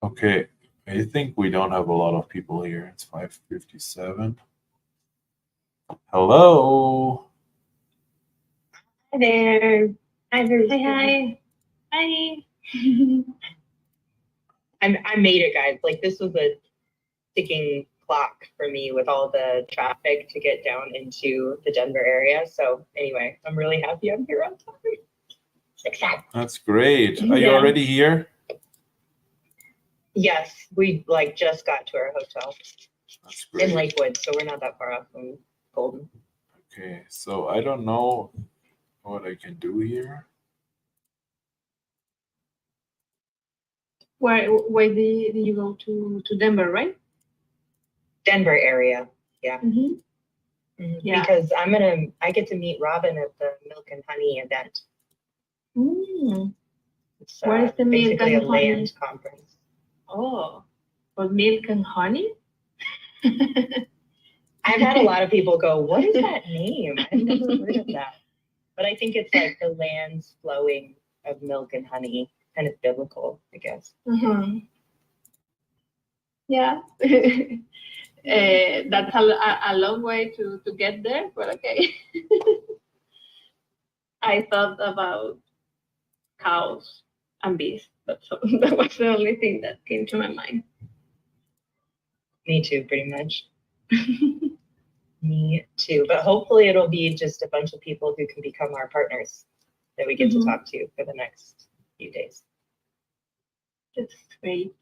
Okay, I think we don't have a lot of people here. It's 5:57. Hello. Hi there. Hi, Hi, hi. Hi. I made it, guys. Like, this was a ticking clock for me with all the traffic to get down into the Denver area. So anyway, I'm really happy I'm here on time. Success. That's great. Are you Yeah. already here? Yes, we like just got to our hotel That's in great. Lakewood, so we're not that far off from Golden. Okay, so I don't know what I can do here. Why did you go to Denver, right? Denver area. Yeah. Mm-hmm. Yeah. Because I get to meet Robin at the Milk and Honey event. Mm. It's Where is the Milk basically and a Honey? land conference. Oh, for Milk and Honey? I've had a lot of people go, what is that name? I've never heard of that. But I think it's like the lands flowing of milk and honey, kind of biblical, I guess. Uh-huh. Yeah. That's a long way to get there, but okay. I thought about cows and bees. That was the only thing that came to my mind. Me too, pretty much. Me too. But hopefully it'll be just a bunch of people who can become our partners that we get to talk to for the next few days. That's great.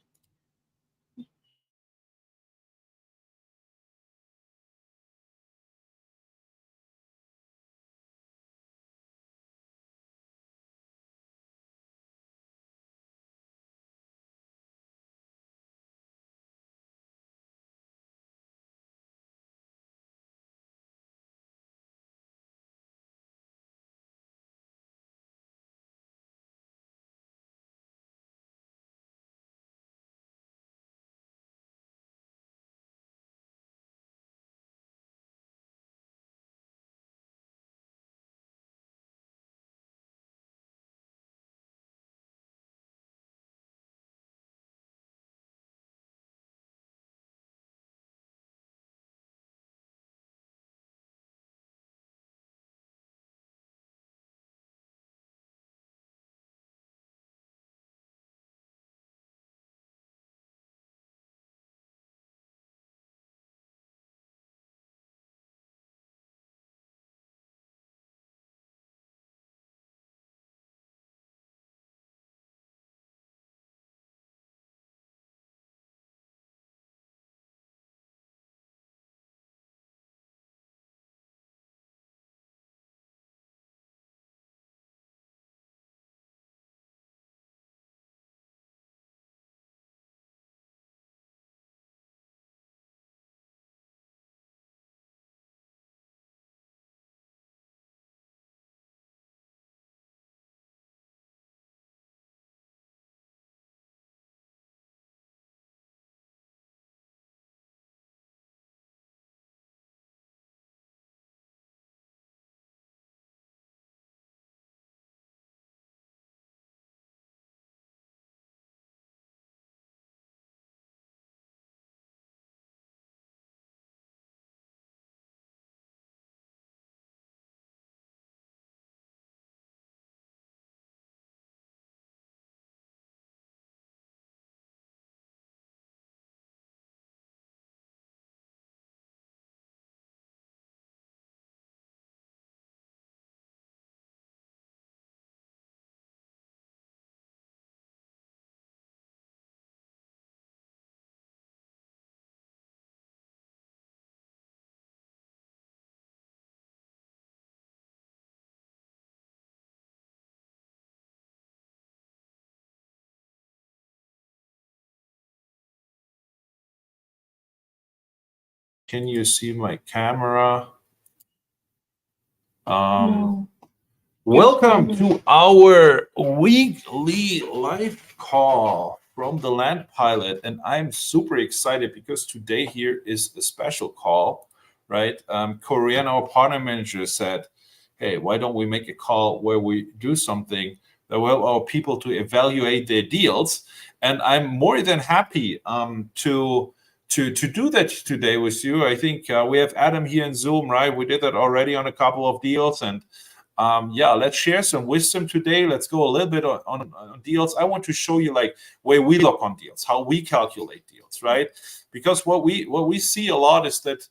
Can you see my camera? No. Welcome to our weekly live call from the Land Pilot, and I'm super excited because today here is a special call, right? Korean, our partner manager, said, "Hey, why don't we make a call where we do something our people to evaluate their deals. And I'm more than happy to do that today with you. I think we have Adam here in Zoom, right? We did that already on a couple of deals, and let's share some wisdom today. Let's go a little bit on deals. I want to show you like where we look on deals, how we calculate deals, right? Because what we see a lot is that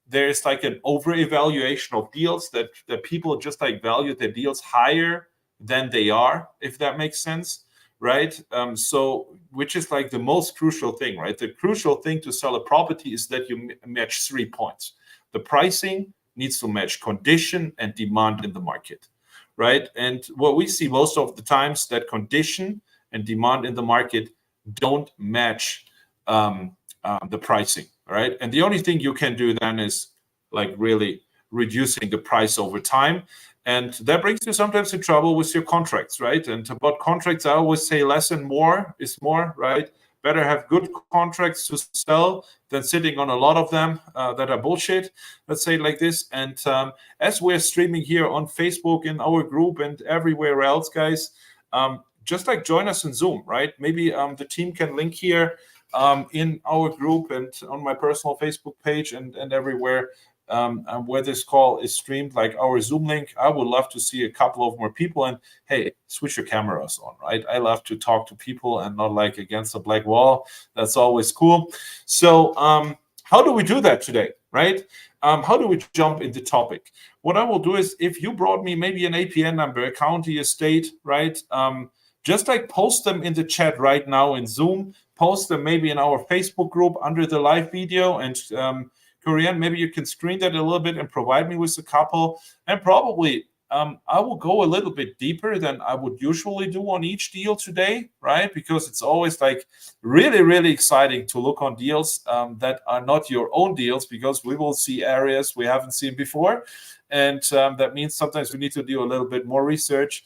there's like an over evaluation of deals, that people just like value their deals higher than they are, if that makes sense, right? So which is like the most crucial thing, right? The crucial thing to sell a property is that you match 3 points. The pricing needs to match condition and demand in the market, right? And what we see most of the times, that condition and demand in the market don't match the pricing, right? And the only thing you can do then is like really reducing the price over time. And that brings you sometimes in trouble with your contracts, right? And about contracts, I always say less and more is more, right? Better have good contracts to sell than sitting on a lot of them that are bullshit, let's say it like this. And as we're streaming here on Facebook, in our group and everywhere else, guys, just like join us in Zoom, right? Maybe the team can link here in our group and on my personal Facebook page and everywhere where this call is streamed, like our Zoom link. I would love to see a couple of more people. And hey, switch your cameras on, right? I love to talk to people and not like against a black wall. That's always cool. So how do we do that today, right? How do we jump into topic? What I will do is, if you brought me maybe an APN number, a county, a state, right? Just like post them in the chat right now in Zoom, post them maybe in our Facebook group under the live video, and Korean, maybe you can screen that a little bit and provide me with a couple. And probably I will go a little bit deeper than I would usually do on each deal today, right? Because it's always like really, really exciting to look on deals that are not your own deals, because we will see areas we haven't seen before. And that means sometimes we need to do a little bit more research.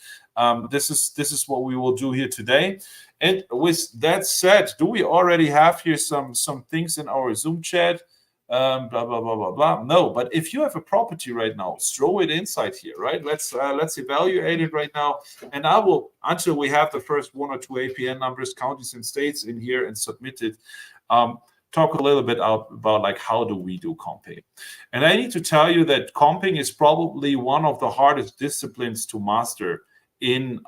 This is what we will do here today. And with that said, do we already have here some things in our Zoom chat? Blah blah blah blah blah. No, but if you have a property right now, throw it inside here, right? Let's evaluate it right now, and I will, until we have the first 1 or 2 APN numbers, counties and states in here and submitted, talk a little bit about like how do we do comping. And I need to tell you that comping is probably one of the hardest disciplines to master in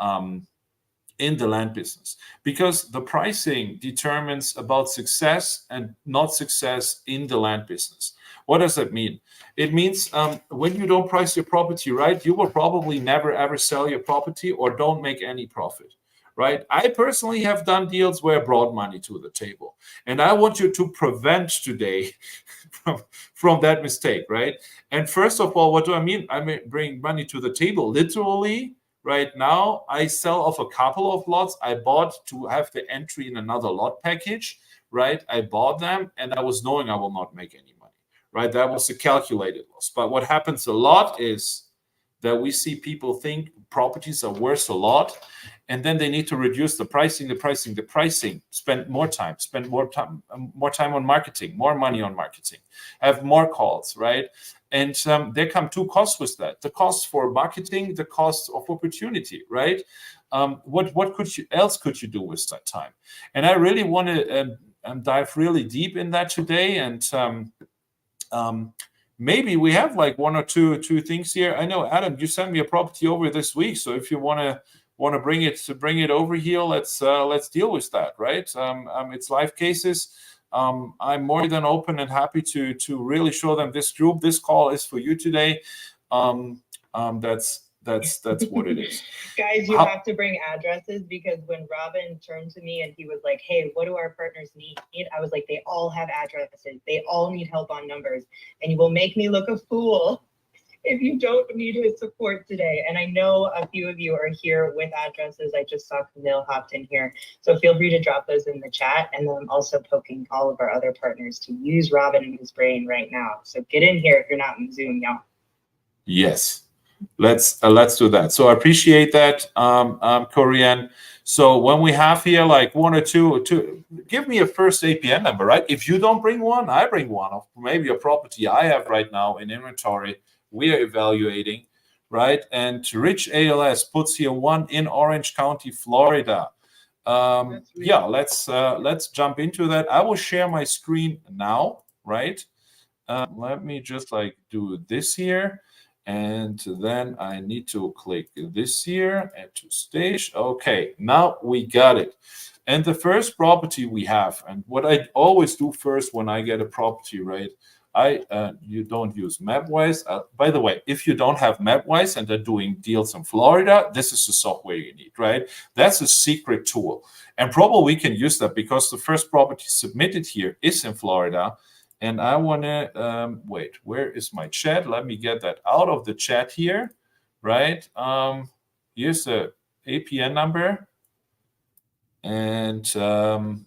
the land business, because the pricing determines about success and not success in the land business. What does that mean? It means when you don't price your property right, you will probably never ever sell your property or don't make any profit, right? I personally have done deals where I brought money to the table, and I want you to prevent today from that mistake, right? And first of all, what do I mean? I mean bring money to the table literally. Right now, I sell off a couple of lots I bought to have the entry in another lot package, right? I bought them and I was knowing I will not make any money, right? That was a calculated loss. But what happens a lot is that we see people think properties are worth a lot, and then they need to reduce the pricing, spend more time on marketing, more money on marketing, have more calls, right? And there come 2 costs with that: the cost for marketing, the cost of opportunity, right? What else could you do with that time? And I really want to dive really deep in that today. And maybe we have like 1 or 2 things here. I know, Adam, you sent me a property over this week, so if you want to bring it over here, let's deal with that, right? It's live cases. I'm more than open and happy to really show them this group. This call is for you today. That's what it is. Guys, you have to bring addresses, because when Robin turned to me and he was like, hey, what do our partners need? I was like, they all have addresses. They all need help on numbers. And you will make me look a fool if you don't need his support today. And I know a few of you are here with addresses. I just saw Camille hopped in here. So feel free to drop those in the chat. And then I'm also poking all of our other partners to use Robin and his brain right now. So get in here if you're not in Zoom, y'all. Yes, let's do that. So I appreciate that, Korean. So when we have here like 1 or 2, give me a first APN number, right? If you don't bring one, I bring one of maybe a property I have right now in inventory we are evaluating, right? And Rich ALS puts here one in Orange County, Florida. Yeah, let's jump into that. I will share my screen now, right? Let me just like do this here. And then I need to click this here, add to stage. Okay, now we got it. And the first property we have, and what I always do first when I get a property, right? You don't use MapWise. By the way, if you don't have MapWise and are doing deals in Florida, this is the software you need, right? That's a secret tool. And probably we can use that because the first property submitted here is in Florida. And I want to, wait, where is my chat? Let me get that out of the chat here, right? Here's the APN number. And so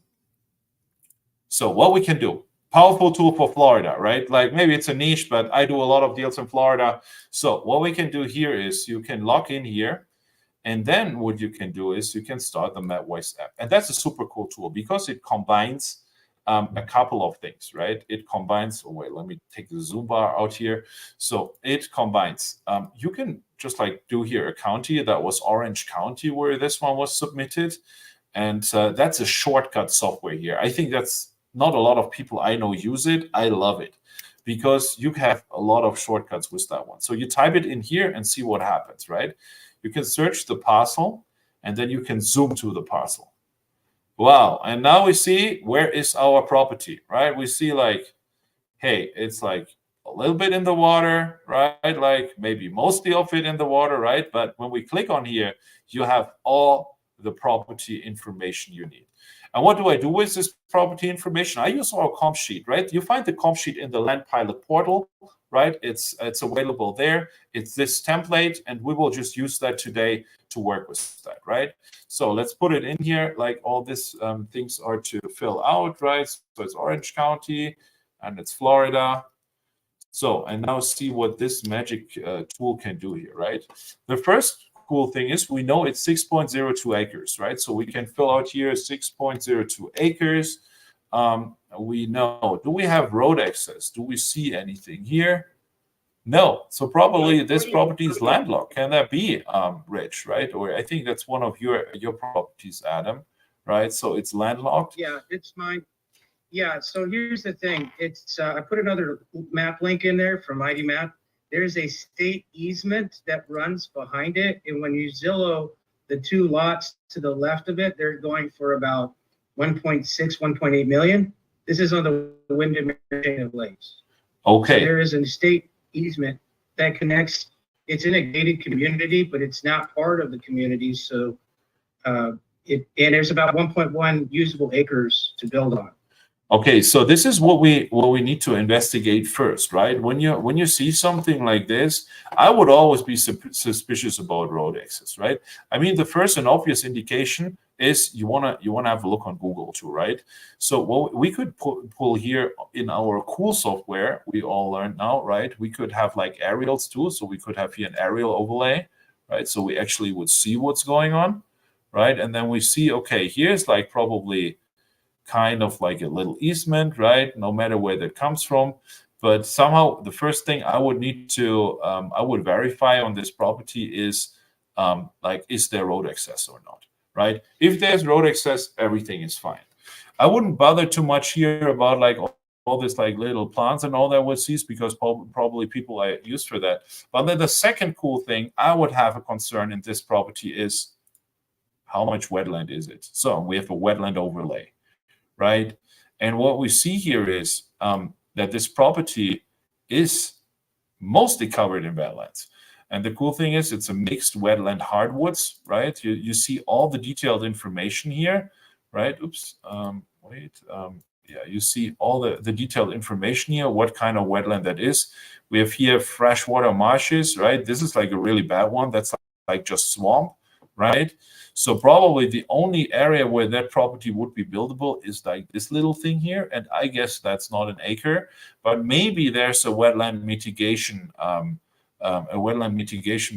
what we can do, powerful tool for Florida, right? Like maybe it's a niche, but I do a lot of deals in Florida. So what we can do here is you can log in here. And then what you can do is you can start the MapWise app. And that's a super cool tool because it combines a couple of things, right? It combines, oh wait, let me take the zoom bar out here. So it combines, you can just like do here a county that was Orange County where this one was submitted. And that's a shortcut software here. I think that's not a lot of people I know use it. I love it because you have a lot of shortcuts with that one. So you type it in here and see what happens, right? You can search the parcel and then you can zoom to the parcel. Wow. And now we see where is our property, right? We see like, hey, it's like a little bit in the water, right? Like maybe mostly of it in the water, right? But when we click on here, you have all the property information you need. And what do I do with this property information? I use our comp sheet, right? You find the comp sheet in the Land Pilot portal, right? It's available there. It's this template, and we will just use that today to work with that, right? So let's put it in here. Like all these things are to fill out, right? So it's Orange County and it's Florida. So, and now see what this magic tool can do here, right? The first cool thing is we know it's 6.02 acres, right? So we can fill out here 6.02 acres. We know, do we have road access? Do we see anything here? No. So probably this property is landlocked. Can that be, Rich, right? Or I think that's one of your properties, Adam, right? So it's landlocked. Yeah, it's mine. Yeah, so here's the thing. It's I put another map link in there from ID Map. There's a state easement that runs behind it. And when you Zillow the two lots to the left of it, they're going for about 1.6, 1.8 million. This is on the Wyndham chain of lakes. Okay. So there is a state easement that connects. It's in a gated community, but it's not part of the community. So and there's about 1.1 usable acres to build on. Okay, so this is what we need to investigate first, right? When you see something like this, I would always be suspicious about road access, right? I mean, the first and obvious indication is you wanna have a look on Google too, right? So what we could pull here in our cool software, we all learned now, right? We could have like aerials too, so we could have here an aerial overlay, right? So we actually would see what's going on, right? And then we see, okay, here's like probably kind of like a little easement, right? No matter where that comes from. But somehow the first thing I would need to, I would verify on this property is like, is there road access or not, right? If there's road access, everything is fine. I wouldn't bother too much here about like all this like little plants and all that with these because probably people are used for that. But then the second cool thing I would have a concern in this property is how much wetland is it? So we have a wetland overlay, right? And what we see here is that this property is mostly covered in wetlands. And the cool thing is it's a mixed wetland hardwoods, right? You see all the detailed information here, right? Oops, yeah, you see all the detailed information here, what kind of wetland that is. We have here freshwater marshes, right? This is like a really bad one. That's like just swamp, right? So probably the only area where that property would be buildable is like this little thing here. And I guess that's not an acre, but maybe there's a wetland mitigation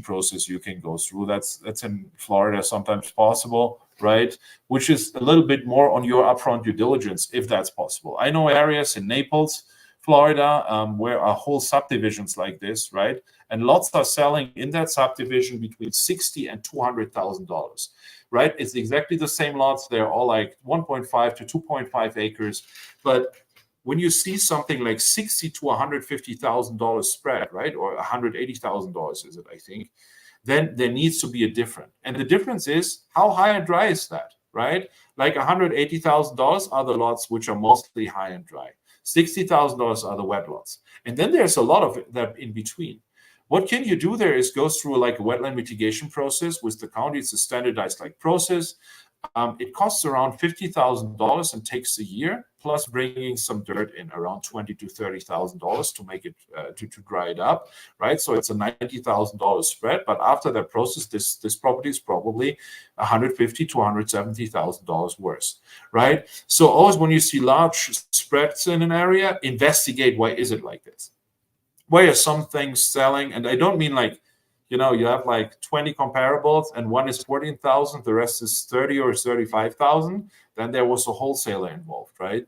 process you can go through. That's in Florida sometimes possible, right? Which is a little bit more on your upfront due diligence, if that's possible. I know areas in Naples, Florida, where are whole subdivisions like this, right? And lots are selling in that subdivision between $60,000 and $200,000, right? It's exactly the same lots. They're all like 1.5 to 2.5 acres. But when you see something like $60,000 to $150,000 spread, right, or $180,000 is it, I think, then there needs to be a difference. And the difference is how high and dry is that, right? Like $180,000 are the lots which are mostly high and dry. $60,000 are the wet lots. And then there's a lot of that in between. What can you do there is go through like a wetland mitigation process with the county. It's a standardized like process. It costs around $50,000 and takes a year, plus bringing some dirt in around $20,000 to $30,000 to make it to dry it up, right? So it's a $90,000 spread. But after that process, this property is probably $150,000 to $170,000 worse, right? So always when you see large spreads in an area, investigate why is it like this? Why are some things selling? And I don't mean like, you know, you have like 20 comparables and one is 14,000, the rest is 30 or 35,000. Then there was a wholesaler involved, right?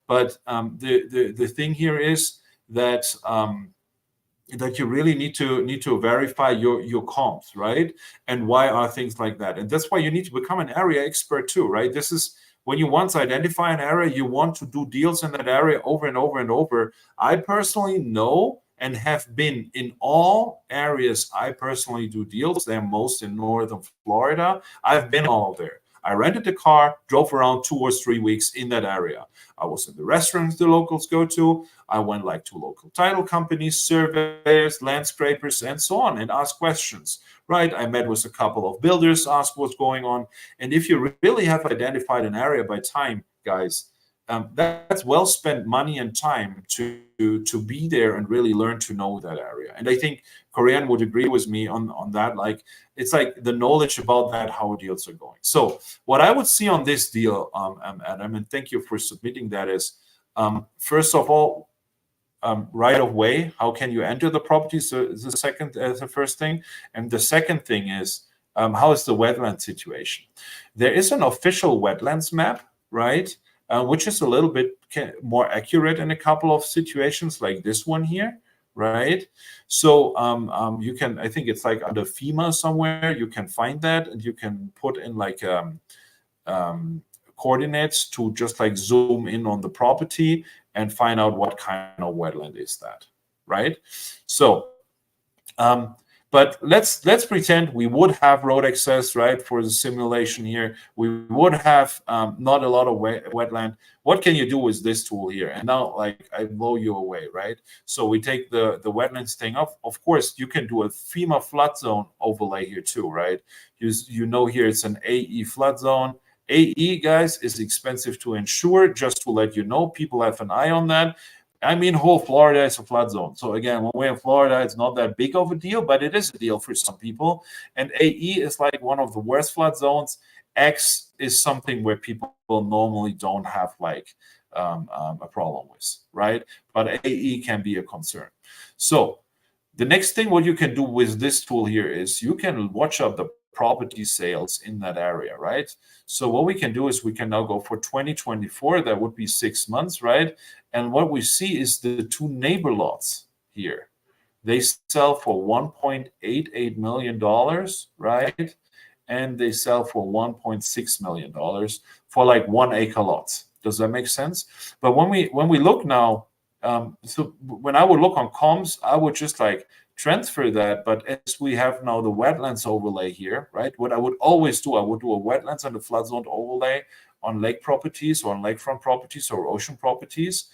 But the thing here is that that you really need to verify your comps, right? And why are things like that? And that's why you need to become an area expert too, right? This is when you once identify an area, you want to do deals in that area over and over and over. I personally know and have been in all areas I personally do deals. They're most in northern Florida. I've been all there. I rented a car, drove around 2 or 3 weeks in that area. I was in the restaurants the locals go to. I went like to local title companies, surveyors, land scrapers, and so on, and asked questions, right? I met with a couple of builders, asked what's going on. And if you really have identified an area by time, guys, that's well spent money and time to be there and really learn to know that area. And I think Korean would agree with me on that. Like, it's like the knowledge about that, how deals are going. So what I would see on this deal, Adam, and thank you for submitting that, is first of all, right of way, how can you enter the property? So the first thing. And the second thing is, how is the wetland situation? There is an official wetlands map, right? Which is a little bit more accurate in a couple of situations like this one here, right? So you can, I think it's like under FEMA somewhere, you can find that and you can put in like coordinates to just like zoom in on the property and find out what kind of wetland is that, right? So, but let's pretend we would have road access, right, for the simulation here. We would have not a lot of wetland. What can you do with this tool here? And now, like, I blow you away, right? So we take the wetlands thing off. Of course, you can do a FEMA flood zone overlay here too, right? You know here it's an AE flood zone. AE, guys, is expensive to insure. Just to let you know, people have an eye on that. I mean, whole Florida is a flood zone. So again, when we're in Florida, it's not that big of a deal, but it is a deal for some people. And AE is like one of the worst flood zones. X is something where people normally don't have like a problem with, right? But AE can be a concern. So the next thing what you can do with this tool here is you can watch out the property sales in that area, right? So what we can do is we can now go for 2024. That would be 6 months, right? And what we see is the two neighbor lots here. They sell for $1.88 million, right? And they sell for $1.6 million for like 1 acre lots. Does that make sense? But when we look now, so when I would look on comps, I would just like transfer that. But as we have now the wetlands overlay here, right? What I would always do, I would do a wetlands and a flood zone overlay on lake properties or on lakefront properties or ocean properties.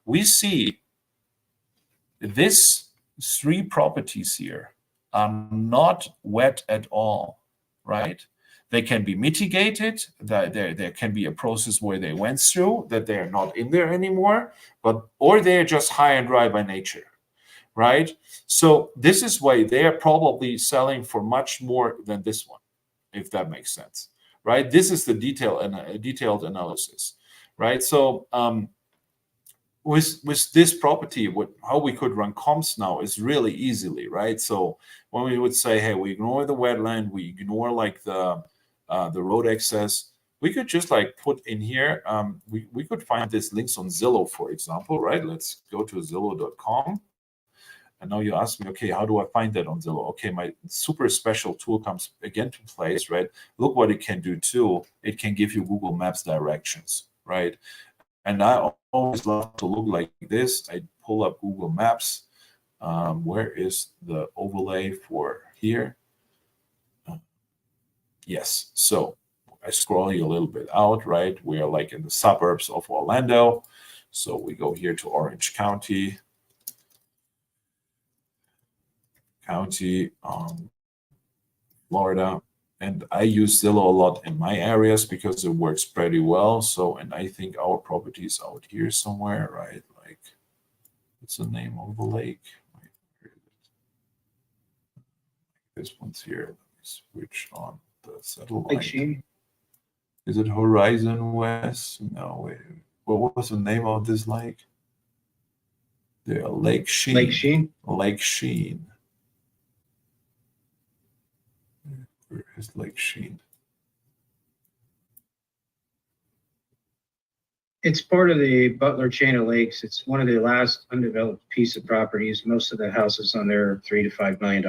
We see these 3 properties here are not wet at all, right? They can be mitigated. There can be a process where they went through that they are not in there anymore, or they are just high and dry by nature, right? So this is why they are probably selling for much more than this one, if that makes sense, right? This is the detailed analysis, right? So with this property, how we could run comps now is really easily, right? So when we would say, hey, we ignore the wetland, we ignore like the road access, we could just like put in here, we could find these links on Zillow, for example, right? Let's go to zillow.com. And now you ask me, okay, how do I find that on Zillow? Okay, my super special tool comes again to place, right? Look what it can do too. It can give you Google Maps directions, right? And I always love to look like this. I pull up Google Maps. Where is the overlay for here? Yes, so I scroll you a little bit out, right? We are like in the suburbs of Orlando. So we go here to Orange County. Florida, and I use Zillow a lot in my areas because it works pretty well. So, and I think our property is out here somewhere, right? Like, what's the name of the lake? This one's here. Let me switch on the satellite. Lake Sheen. Is it Horizon West? No, wait. Well, what was the name of this lake? The Lake Sheen. Lake Sheen. Lake Sheen. Where is Lake Sheen? It's part of the Butler chain of lakes. It's one of the last undeveloped piece of properties. Most of the houses on there are $3 to $5 million.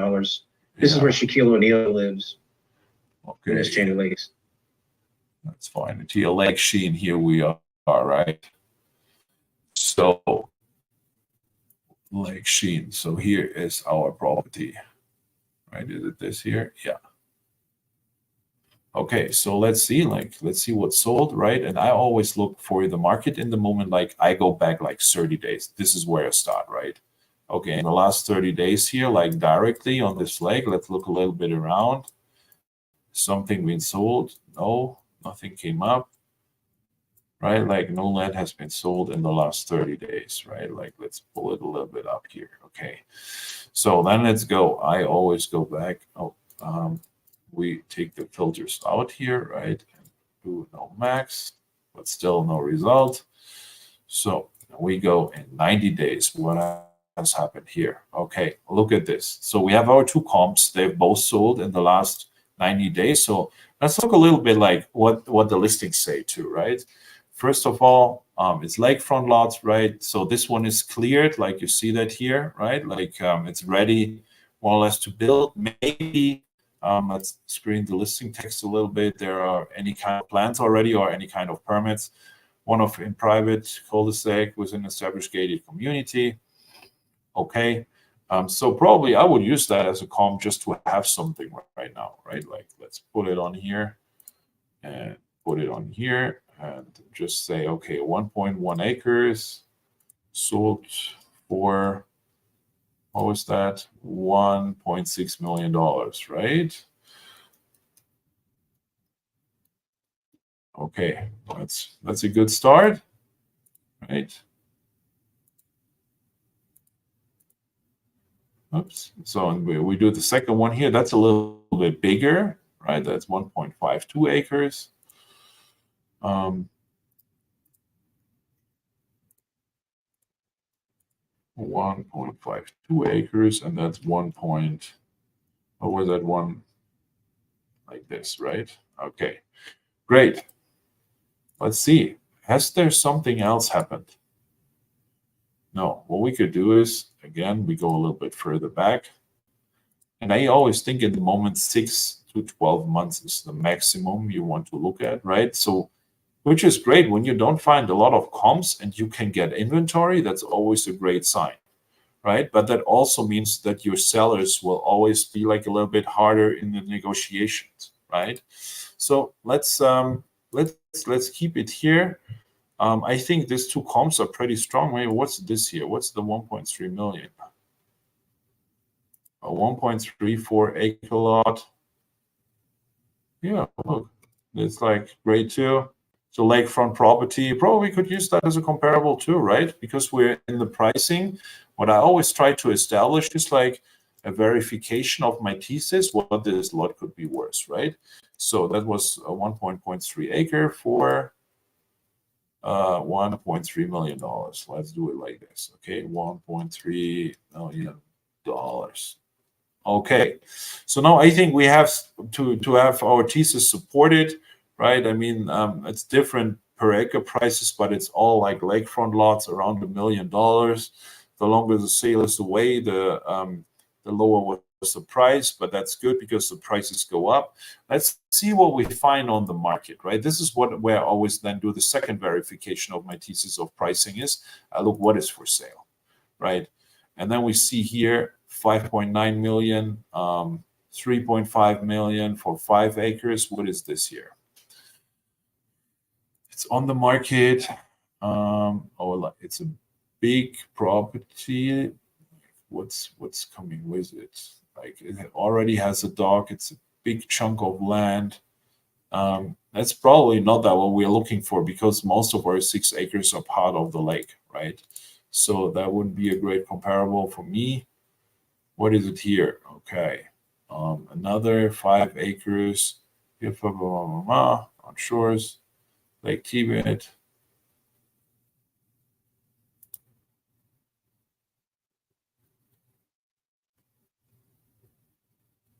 This is where Shaquille O'Neal lives. Okay. In this chain of lakes. That's fine. It's here, Lake Sheen. Here we are, right? So, Lake Sheen. So here is our property, right? Is it this here? Yeah. Okay, so let's see what's sold, right? And I always look for the market in the moment. Like I go back like 30 days. This is where I start, right? Okay, in the last 30 days here, like directly on this lake, let's look a little bit around. Something been sold? No, nothing came up, right? Like no land has been sold in the last 30 days, right? Like let's pull it a little bit up here. Okay, so then let's go. I always go back. We take the filters out here, right? And do no max, but still no result. So we go in 90 days. What has happened here? Okay, look at this. So we have our two comps. They've both sold in the last 90 days. So let's look a little bit like what the listings say too, right? First of all, it's lakefront lots, right? So this one is cleared, like you see that here, right? Like it's ready more or less to build. Maybe let's screen the listing text a little bit. There are any kind of plans already or any kind of permits. One of in private cul-de-sac with an established gated community. Okay. So probably I would use that as a comp just to have something right now, right? Like let's put it on here and put it on here and just say, okay, 1.1 acres sold for, what was that? $1.6 million, right? Okay, that's a good start, right? Oops. So we do the second one here. That's a little bit bigger, right? That's 1.52 acres. 1.52 acres, and that's what was that one? Like this, right? Okay, great. Let's see. Has there something else happened? No. What we could do is, again, we go a little bit further back. And I always think in the moment 6 to 12 months is the maximum you want to look at, right? So, which is great when you don't find a lot of comps and you can get inventory. That's always a great sign, right? But that also means that your sellers will always be like a little bit harder in the negotiations, right? So let's keep it here. I think these two comps are pretty strong. Maybe what's this here? What's the 1.3 million? A 1.34 acre lot. Yeah, look, it's like great too. So lakefront property, probably could use that as a comparable too, right? Because we're in the pricing. What I always try to establish is like a verification of my thesis, what this lot could be worth, right? So that was a 1.3 acre for $1.3 million. Let's do it like this. Okay, $1.3 million. Okay, so now I think we have to have our thesis supported, right? I mean, it's different per acre prices, but it's all like lakefront lots around $1 million. The longer the sale is away, the lower was the price, but that's good because the prices go up. Let's see what we find on the market, right? This is where I always then do the second verification of my thesis of pricing is I look what is for sale, right? And then we see here 5.9 million, 3.5 million for 5 acres. What is this here? It's on the market. It's a big property. What's coming with it? Like it already has a dock. It's a big chunk of land. That's probably not that what we're looking for because most of our 6 acres are part of the lake, right? So that wouldn't be a great comparable for me. What is it here? Okay, another 5 acres here on shores, Lake Tibet.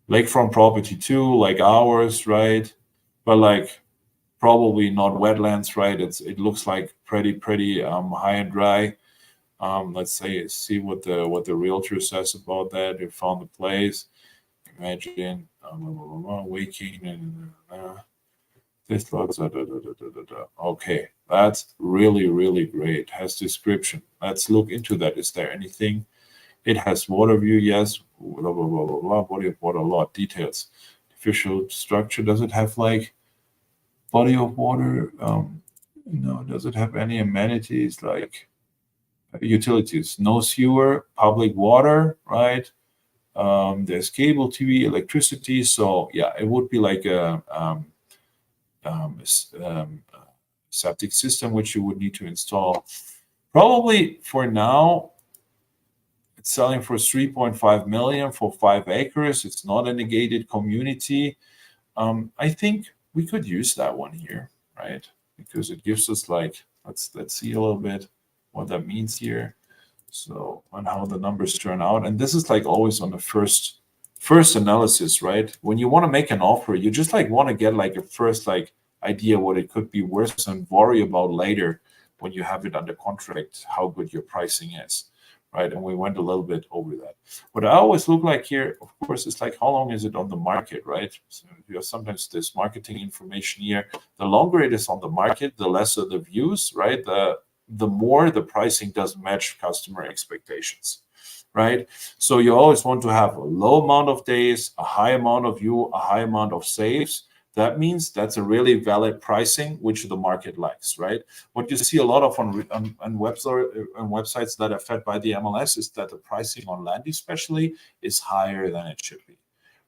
Lakefront property too, like ours, right? But like probably not wetlands, right? It looks like pretty high and dry. Let's see what the realtor says about that. You found the place. Imagine waking and this looks okay. That's really great. Has description. Let's look into that. Is there anything? It has water view, yes. Blah blah blah blah blah. Body of water, a lot details. Official structure. Does it have like body of water? Does it have any amenities like utilities? No sewer, public water, right? There's cable, TV, electricity. So yeah, it would be like a septic system which you would need to install. Probably for now, it's selling for 3.5 million for 5 acres. It's not a negated community. I think we could use that one here, right? Because it gives us like let's see a little bit what that means here. So and how the numbers turn out. And this is like always on the first analysis, right? When you want to make an offer, you just like want to get like a first like idea what it could be worth and worry about later when you have it under contract how good your pricing is, right? And we went a little bit over that. What I always look like here, of course, is like how long is it on the market, right? So you have sometimes this marketing information here. The longer it is on the market, the lesser the views, right? The more the pricing doesn't match customer expectations, right? So you always want to have a low amount of days, a high amount of view, a high amount of saves. That means that's a really valid pricing, which the market likes, right? What you see a lot of on websites that are fed by the MLS is that the pricing on land especially is higher than it should be,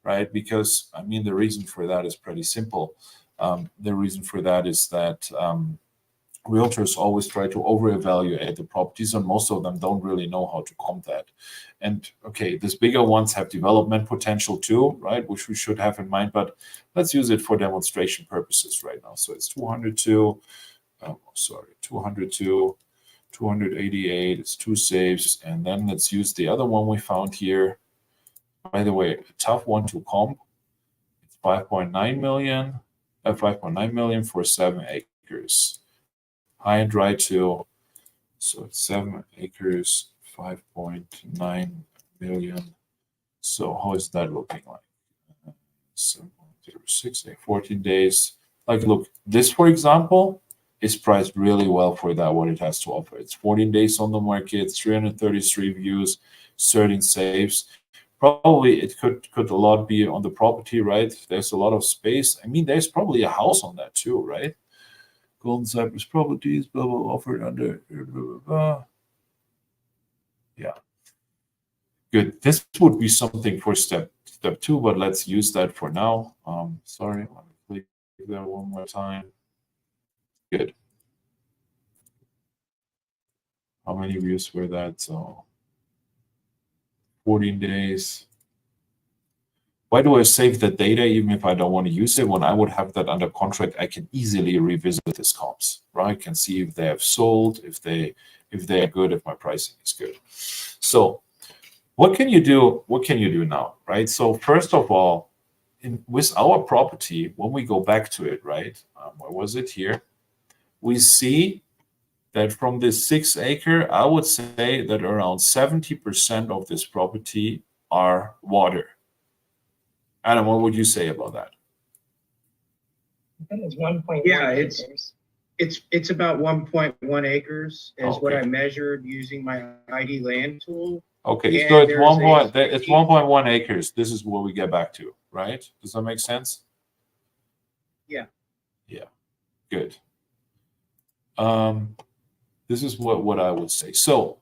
right? Because, I mean, the reason for that is pretty simple. The reason for that is that realtors always try to over-evaluate the properties, and most of them don't really know how to comp that. And okay, these bigger ones have development potential too, right? Which we should have in mind, but let's use it for demonstration purposes right now. So it's 202, 202, 288, it's 2 saves. And then let's use the other one we found here. By the way, a tough one to comp. It's 5.9 million for 7 acres. High and dry too. So it's 7 acres, 5.9 million. So how is that looking like? 7.06, 14 days. Like, look, this, for example, is priced really well for that, what it has to offer. It's 14 days on the market, 333 views, 13 saves. Probably it could a lot be on the property, right? There's a lot of space. I mean, there's probably a house on that too, right? Golden Cypress Properties, blah, blah, offered under, blah, blah, blah. Yeah. Good. This would be something for step 2, but let's use that for now. Sorry, let me click there one more time. Good. How many views were that? So 14 days. Why do I save the data even if I don't want to use it? When I would have that under contract, I can easily revisit these comps, right? I can see if they have sold, if they are good, if my pricing is good. So what can you do? What can you do now, right? So first of all, with our property, when we go back to it, right? Where was it here? We see that from this 6 acre, I would say that around 70% of this property are water. Adam, what would you say about that? I think it's 1.1 Yeah, acres. It's about 1.1 acres is what Okay. I measured using my ID land tool. Okay, And so it's there's one a point. It's 15 1.1 acres. This is what we get back to, right? Does that make sense? Yeah. Yeah. Good. This is what I would say. So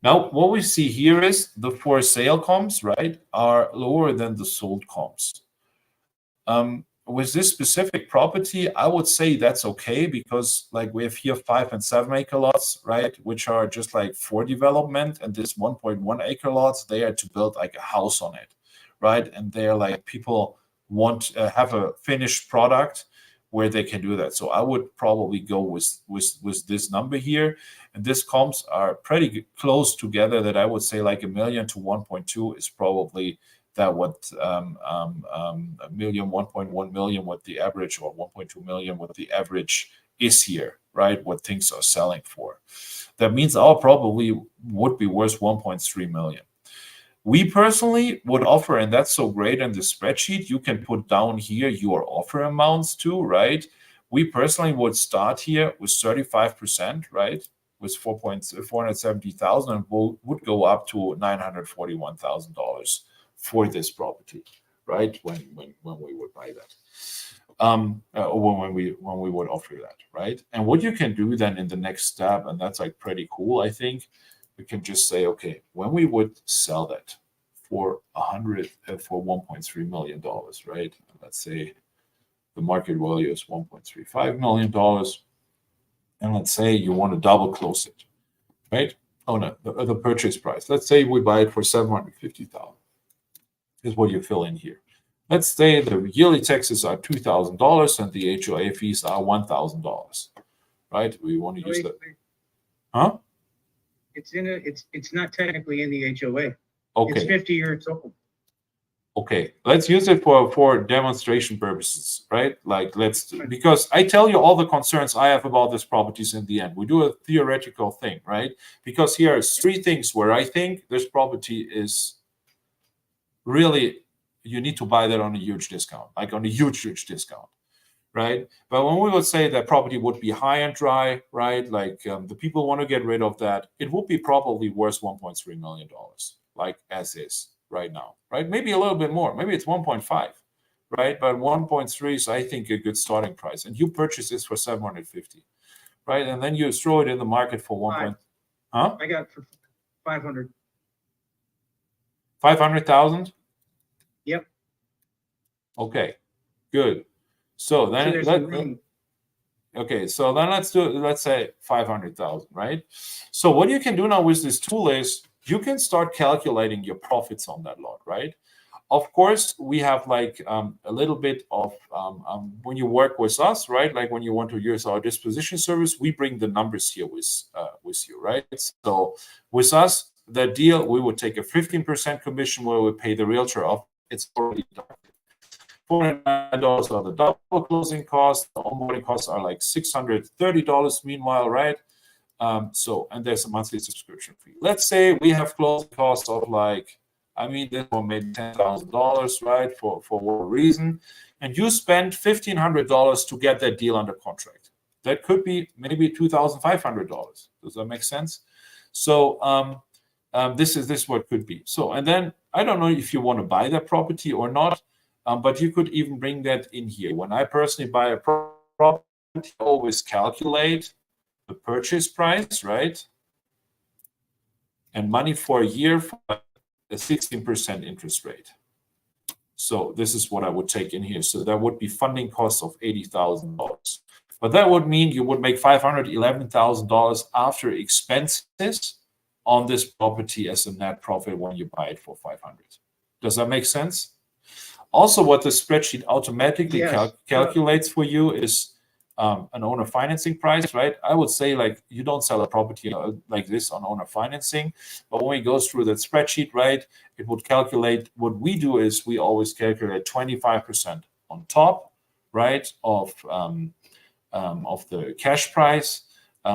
now what we see here is the for sale comps, right, are lower than the sold comps. With this specific property, I would say that's okay because like we have here 5 and 7 acre lots, right, which are just like for development, and this 1.1 acre lots, they are to build like a house on it, right? And they're like people want have a finished product where they can do that. So I would probably go with this number here, and these comps are pretty close together. That I would say like $1 million to 1.2 is probably that what a million, 1.1 million, what the average, or 1.2 million, what the average is here, right? What things are selling for. That means our probably would be worth 1.3 million. We personally would offer, and that's so great in the spreadsheet, you can put down here your offer amounts too, right? We personally would start here with 35%, right? With 470,000 and would go up to $941,000 for this property, right? When we would buy that, or when we would offer that, right? And what you can do then in the next step, and that's like pretty cool, I think, we can just say, okay, when we would sell that for $1.3 million, right? Let's say the market value is $1.35 million, and let's say you want to double close it, right? Oh no, the purchase price. Let's say we buy it for $750,000. Is what you fill in here. Let's say the yearly taxes are $2,000 and the HOA fees are $1,000, right? We want to use that. Huh? It's not technically in the HOA. Okay. It's 50 years old. Okay, let's use it for demonstration purposes, right? Like because I tell you all the concerns I have about these properties in the end. We do a theoretical thing, right? Because here are 3 things where I think this property is really, you need to buy that on a huge discount, like on a huge discount, right? But when we would say that property would be high and dry, right? Like the people want to get rid of that, it would be probably worth $1.3 million, like as is right now, right? Maybe a little bit more, maybe it's 1.5, right? But 1.3 is, I think, a good starting price. And you purchase this for 750, right? And then you throw it in the market for 1. Huh? I got for 500. 500,000. Yep. Okay, good. So then okay, so then let's say 500,000, right? So what you can do now with this tool is you can start calculating your profits on that lot, right? Of course, we have like a little bit of when you work with us, right? Like when you want to use our disposition service, we bring the numbers here with you, right? So with us, the deal, we would take a 15% commission where we pay the realtor off. It's already done. $409 are the double closing costs. The onboarding costs are like $630 meanwhile, right? So, and there's a monthly subscription fee. Let's say we have closing costs of like, I mean, this one maybe $10,000, right? For what reason? And you spend $1,500 to get that deal under contract. That could be maybe $2,500. Does that make sense? So, this is what could be. So, and then I don't know if you want to buy that property or not, but you could even bring that in here. When I personally buy a property, I always calculate the purchase price, right? And money for a year for a 16% interest rate. So this is what I would take in here. So that would be funding costs of $80,000. But that would mean you would make $511,000 after expenses on this property as a net profit when you buy it for 500. Does that make sense? Also, what the spreadsheet automatically calculates for you is an owner financing price, right? I would say like you don't sell a property like this on owner financing, but when we go through that spreadsheet, right, it would calculate. What we do is we always calculate 25% on top, right, of the cash price.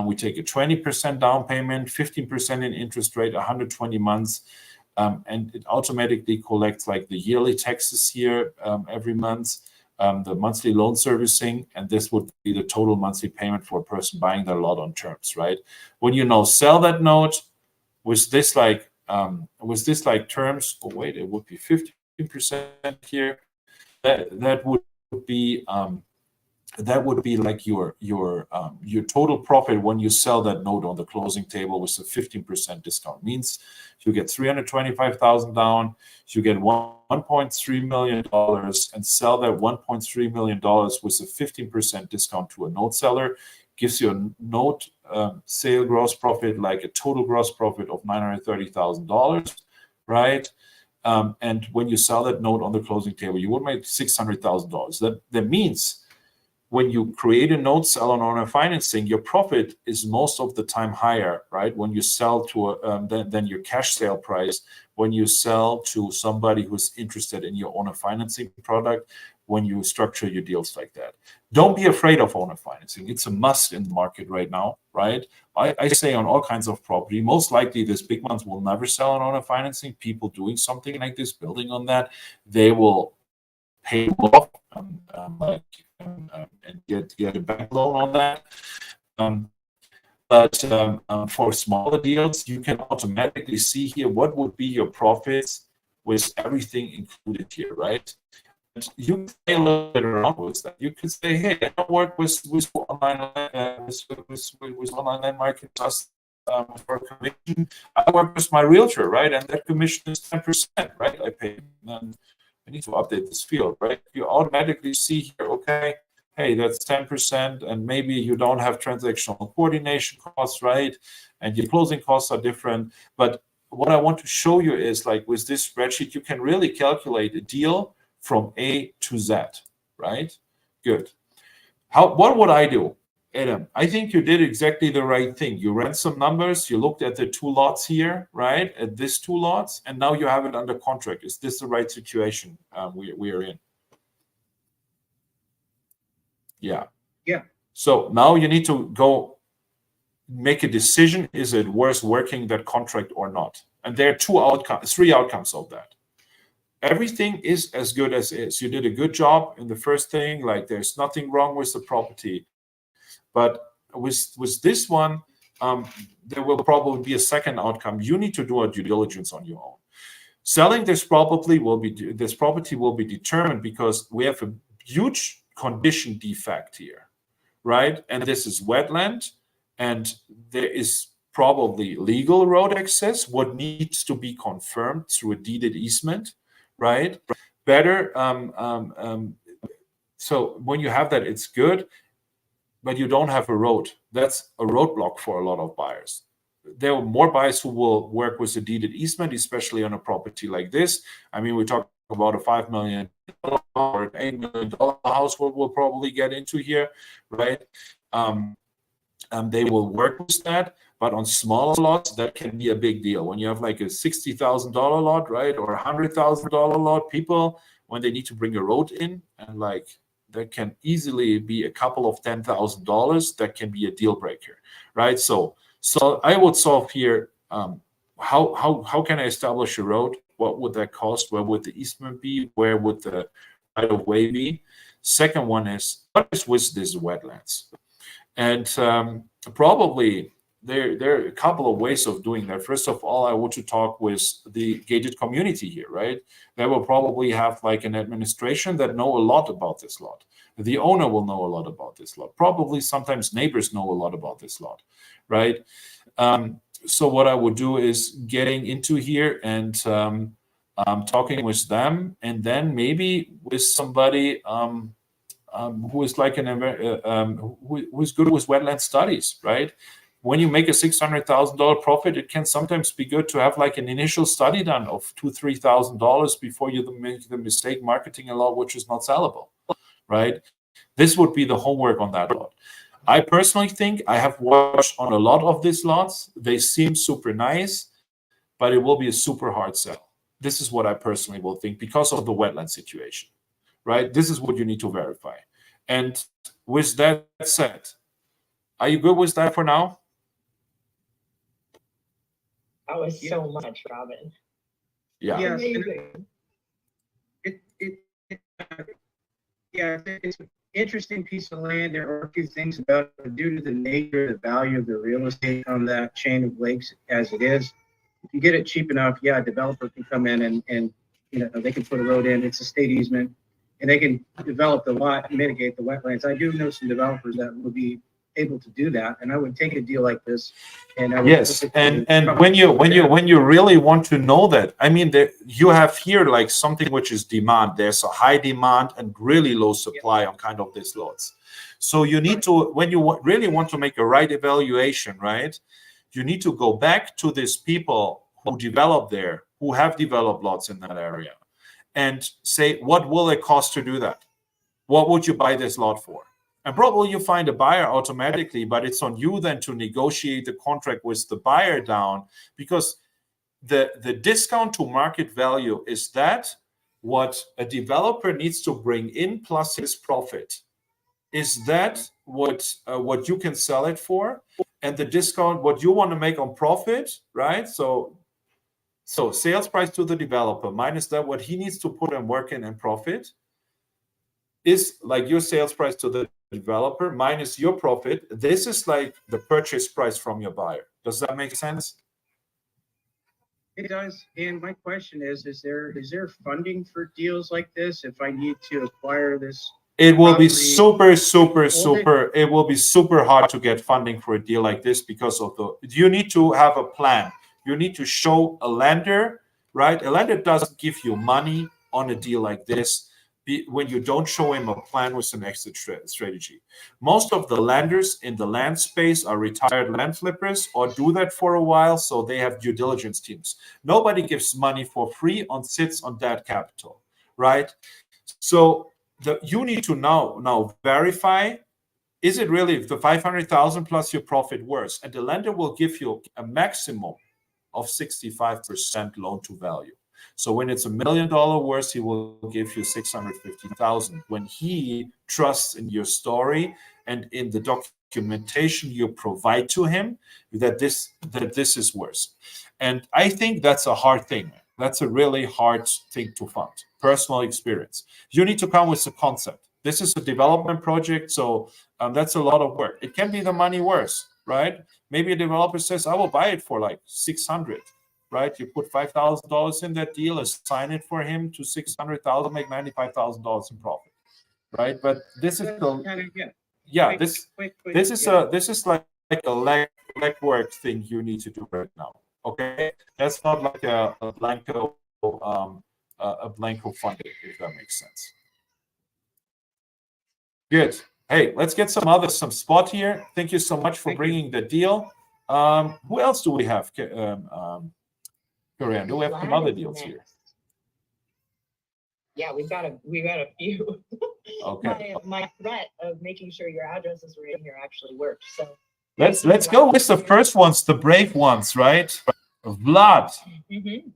We take a 20% down payment, 15% in interest rate, 120 months, and it automatically collects like the yearly taxes here every month. The monthly loan servicing, and this would be the total monthly payment for a person buying their lot on terms, right? When you now sell that note with this like terms, oh wait, it would be 15% here. That would be like your total profit when you sell that note on the closing table with a 15% discount. Means you get $325,000 down, you get $1.3 million, and sell that $1.3 million with a 15% discount to a note seller. Gives you a note sale gross profit, like a total gross profit of $930,000, right? And when you sell that note on the closing table, you would make $600,000. That means when you create a note sell on owner financing, your profit is most of the time higher, right? When you sell to than your cash sale price, when you sell to somebody who's interested in your owner financing product, when you structure your deals like that. Don't be afraid of owner financing. It's a must in the market right now, right? I say on all kinds of property, most likely this big ones will never sell on owner financing. People doing something like this, building on that, they will pay off and get a bank loan on that. But for smaller deals, you can automatically see here what would be your profits with everything included here, right? And you can play a little bit around with that. You can say, hey, I don't work with online market just for a commission. I work with my realtor, right? And that commission is 10%, right? I pay. I need to update this field, right? You automatically see here, okay, hey, that's 10%, and maybe you don't have transactional coordination costs, right? And your closing costs are different. But what I want to show you is like with this spreadsheet, you can really calculate a deal from A to Z, right? Good. What would I do? Adam, I think you did exactly the right thing. You ran some numbers, you looked at the two lots here, right? At these two lots, and now you have it under contract. Is this the right situation we are in? Yeah. Yeah. So now you need to go make a decision. Is it worth working that contract or not? And there are three outcomes of that. Everything is as good as is. You did a good job in the first thing, like there's nothing wrong with the property. But with this one, there will probably be a second outcome. You need to do a due diligence on your own. Selling this property will be determined because we have a huge condition defect here, right? And this is wetland, and there is probably legal road access. What needs to be confirmed through a deeded easement, right? Better. So when you have that, it's good. But you don't have a road. That's a roadblock for a lot of buyers. There are more buyers who will work with a deeded easement, especially on a property like this. I mean, we talk about a $5 million or an $8 million house we'll probably get into here, right? They will work with that, but on smaller lots, that can be a big deal. When you have like a $60,000 lot, right, or a $100,000 lot, people, when they need to bring a road in, and like that can easily be a couple of $10,000. That can be a deal breaker, right? So I would solve here. How can I establish a road? What would that cost? Where would the easement be? Where would the right of way be? Second one is, what is with these wetlands? And probably there are a couple of ways of doing that. First of all, I want to talk with the gated community here, right? They will probably have like an administration that know a lot about this lot. The owner will know a lot about this lot. Probably sometimes neighbors know a lot about this lot, right? So what I would do is getting into here and talking with them, and then maybe with somebody who is like who is good with wetland studies, right? When you make a $600,000 profit, it can sometimes be good to have like an initial study done of $2,000-3,000 before you make the mistake marketing a lot which is not sellable, right? This would be the homework on that lot. I personally think I have watched on a lot of these lots. They seem super nice, but it will be a super hard sell. This is what I personally will think because of the wetland situation, right? This is what you need to verify. And with that said, are you good with that for now? That was so much, Robin. Yeah. Yes, and Amazing. it's an interesting piece of land. There are a few things about it due to the nature, the value of the real estate on that chain of lakes as it is. If you get it cheap enough, yeah, a developer can come in and they can put a road in. It's a state easement, and they can develop the lot and mitigate the wetlands. I do know some developers that will be able to do that, and I would take a deal like this. And I would Yes, and when you really want to know that, I mean, you have here like something which is demand. There's a high demand and really low supply on kind of these lots. So you need to, when you really want to make a right evaluation, right? You need to go back to these people who develop there, who have developed lots in that area, and say, what will it cost to do that? What would you buy this lot for? And probably you find a buyer automatically, but it's on you then to negotiate the contract with the buyer down, because the discount to market value is that what a developer needs to bring in plus his profit. Is that what you can sell it for? And the discount, what you want to make on profit, right? So sales price to the developer minus that what he needs to put and work in and profit is like your sales price to the developer minus your profit. This is like the purchase price from your buyer. Does that make sense? It does. And my question is there funding for deals like this if I need to acquire this? It will be property? super. It will be super hard to get funding for a deal like this because of you need to have a plan. You need to show a lender, right? A lender doesn't give you money on a deal like this when you don't show him a plan with an exit strategy. Most of the lenders in the land space are retired land flippers or do that for a while, so they have due diligence teams. Nobody gives money for free on sits on that capital, right? So you need to now verify, is it really the 500,000 plus your profit worse? And the lender will give you a maximum of 65% loan to value. So when it's $1 million worse, he will give you 650,000 when he trusts in your story and in the documentation you provide to him that this is worse. And I think that's a hard thing. That's a really hard thing to fund. Personal experience. You need to come with a concept. This is a development project, so that's a lot of work. It can be the money worse, right? Maybe a developer says, I will buy it for like 600, right? You put $5,000 in that deal, assign it for him to 600,000, make $95,000 in profit, right? But this is this is like a legwork thing you need to do right now. Okay, that's not like a blanco funding, if that makes sense. Good. Hey, let's get some spot here. Thank you so much for bringing the deal. Who else do we have? Korean, do we have some other deals here? Yeah, we've got a few. Okay. My threat of making sure your addresses were in here actually worked. So let's go with the first ones, the brave ones, right? Vlad. Mm-hmm.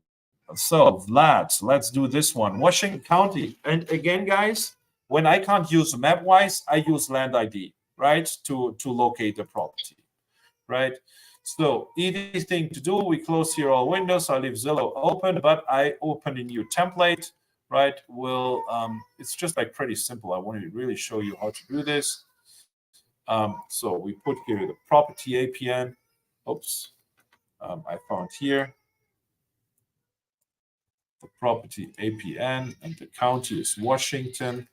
So Vlad, let's do this one. Washington County. And again, guys, when I can't use MapWise, I use Land ID, right? To locate the property, right? So easy thing to do. We close here all windows. I leave Zillow open, but I open a new template, right? It's just like pretty simple. I want to really show you how to do this. So we put here the property APN. Oops. I found here the property APN, and the county is Washington.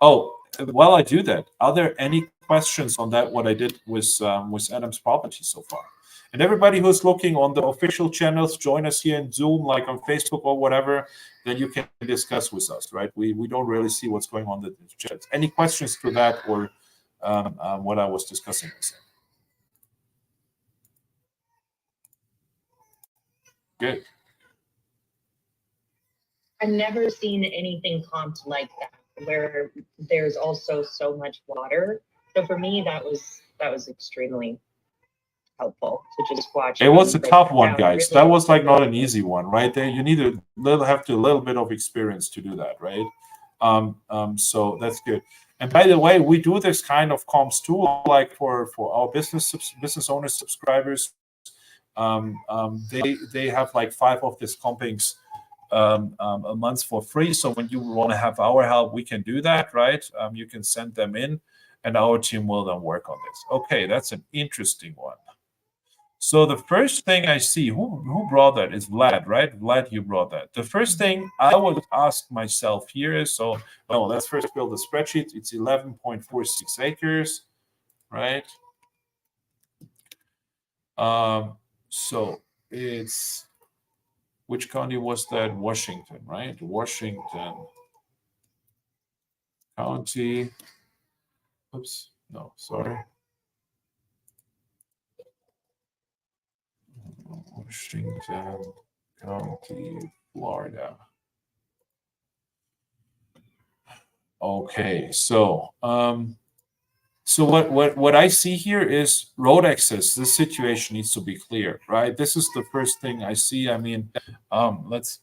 Oh, while I do that, are there any questions on that? What I did with Adam's property so far? And everybody who's looking on the official channels, join us here in Zoom, like on Facebook or whatever. Then you can discuss with us, right? We don't really see what's going on in the chat. Any questions to that or what I was discussing with him? Good. I've never seen anything comped like that where there's also so much water. So for me, that was extremely helpful to just watch. It was a them tough break one, down. guys. Really That was like not an really easy one, right? There, you need a little have to a little bit of experience to do that, right? So that's good. And by the way, we do this kind of comps too, like for our business owners subscribers. They have like 5 of these compings a month for free. So when you want to have our help, we can do that, right? You can send them in, and our team will then work on this. Okay, that's an interesting one. So the first thing I see, who brought that is Vlad, right? Vlad, you brought that. The first thing I would ask myself here is, so, well, let's first build a spreadsheet. It's 11.46 acres, right? So it's, which county was that? Washington, right? Washington County. Oops, no, sorry. Washington County, Florida. Okay, so so what I see here is road access. This situation needs to be clear, right? This is the first thing I see. I mean, let's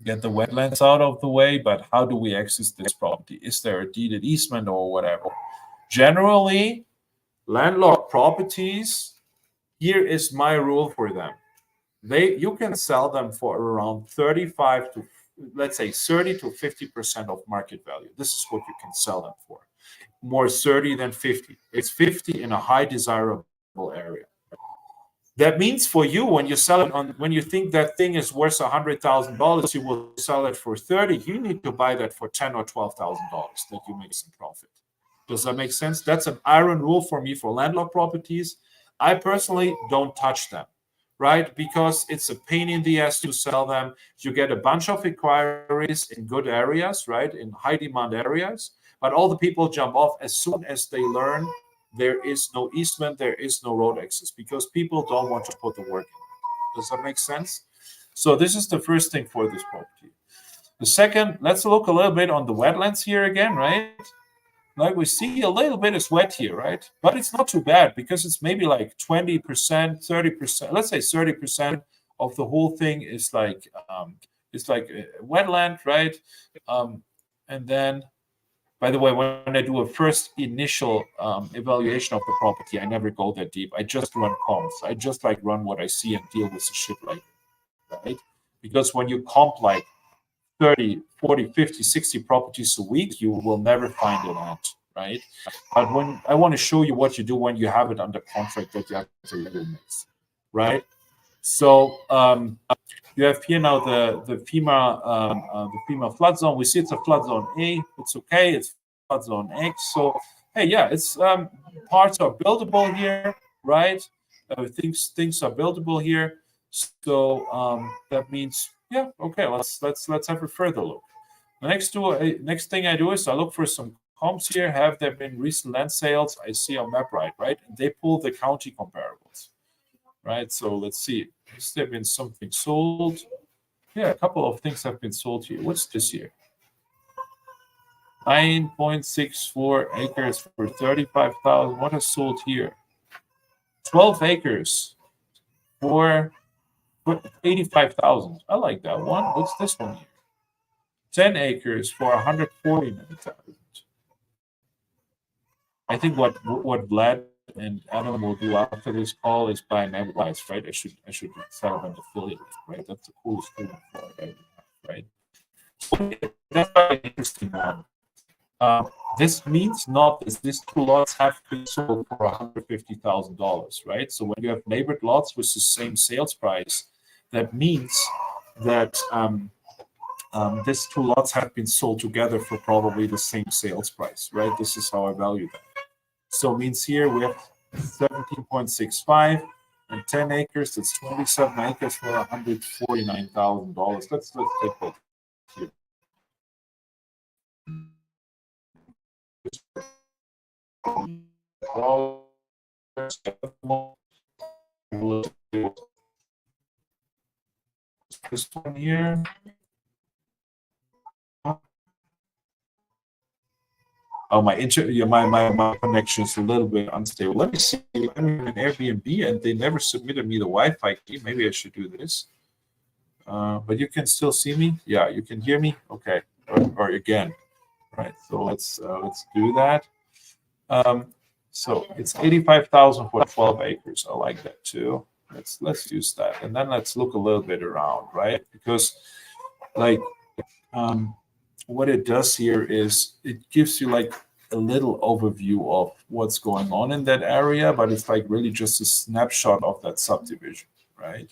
get the wetlands out of the way, but how do we access this property? Is there a deeded easement or whatever? Generally, landlocked properties, here is my rule for them. You can sell them for around 35 to, let's say, 30 to 50% of market value. This is what you can sell them for. More 30 than 50. It's 50 in a high desirable area. That means for you, when you sell it on, when you think that thing is worth $100,000, you will sell it for 30. You need to buy that for $10,000 or $12,000 that you make some profit. Does that make sense? That's an iron rule for me for landlocked properties. I personally don't touch them, right? Because it's a pain in the ass to sell them. You get a bunch of inquiries in good areas, right? In high demand areas, but all the people jump off as soon as they learn there is no easement, there is no road access, because people don't want to put the work in. Does that make sense? So this is the first thing for this property. The second, let's look a little bit on the wetlands here again, right? Like we see a little bit is wet here, right? But it's not too bad because it's maybe like 20%, 30%, let's say 30% of the whole thing is like it's like a wetland, right? And then, by the way, when I do a first initial evaluation of the property, I never go that deep. I just run comps. I just like run what I see and deal with the shit like that, right? Because when you comp like 30, 40, 50, 60 properties a week, you will never find it out, right? But when I want to show you what you do when you have it under contract that you have to little mix, right? So you have here now the FEMA flood zone. We see it's a flood zone A. It's okay. It's flood zone X. So hey, yeah, it's parts are buildable here, right? Things are buildable here. So that means, yeah, okay. Let's have a further look. The next thing I do is I look for some comps here. Have there been recent land sales? I see on MapRight, right? And they pull the county comparables, right? So let's see. Has there been something sold? Yeah, a couple of things have been sold here. What's this here? 9.64 acres for 35,000. What is sold here? 12 acres for 85,000. I like that one. What's this one here? 10 acres for 149,000. I think what Vlad and Adam will do after this call is buy an advice, right? I should set up an affiliate, right? That's the coolest thing for it, right? So that's an interesting one. This means not that these two lots have been sold for $150,000, right? So when you have neighbored lots with the same sales price, that means that these two lots have been sold together for probably the same sales price, right? This is how I value them. So it means here we have 17.65 and 10 acres. That's 27 acres for $149,000. Let's take that here. This one here. Oh, my connection is a little bit unstable. Let me see. I'm in an Airbnb and they never submitted me the Wi-Fi key. Maybe I should do this. But you can still see me. Yeah, you can hear me. Okay, or again, right? So let's do that. So it's 85,000 for 12 acres. I like that too. Let's use that, and then let's look a little bit around, right? Because like what it does here is it gives you like a little overview of what's going on in that area, but it's like really just a snapshot of that subdivision, right?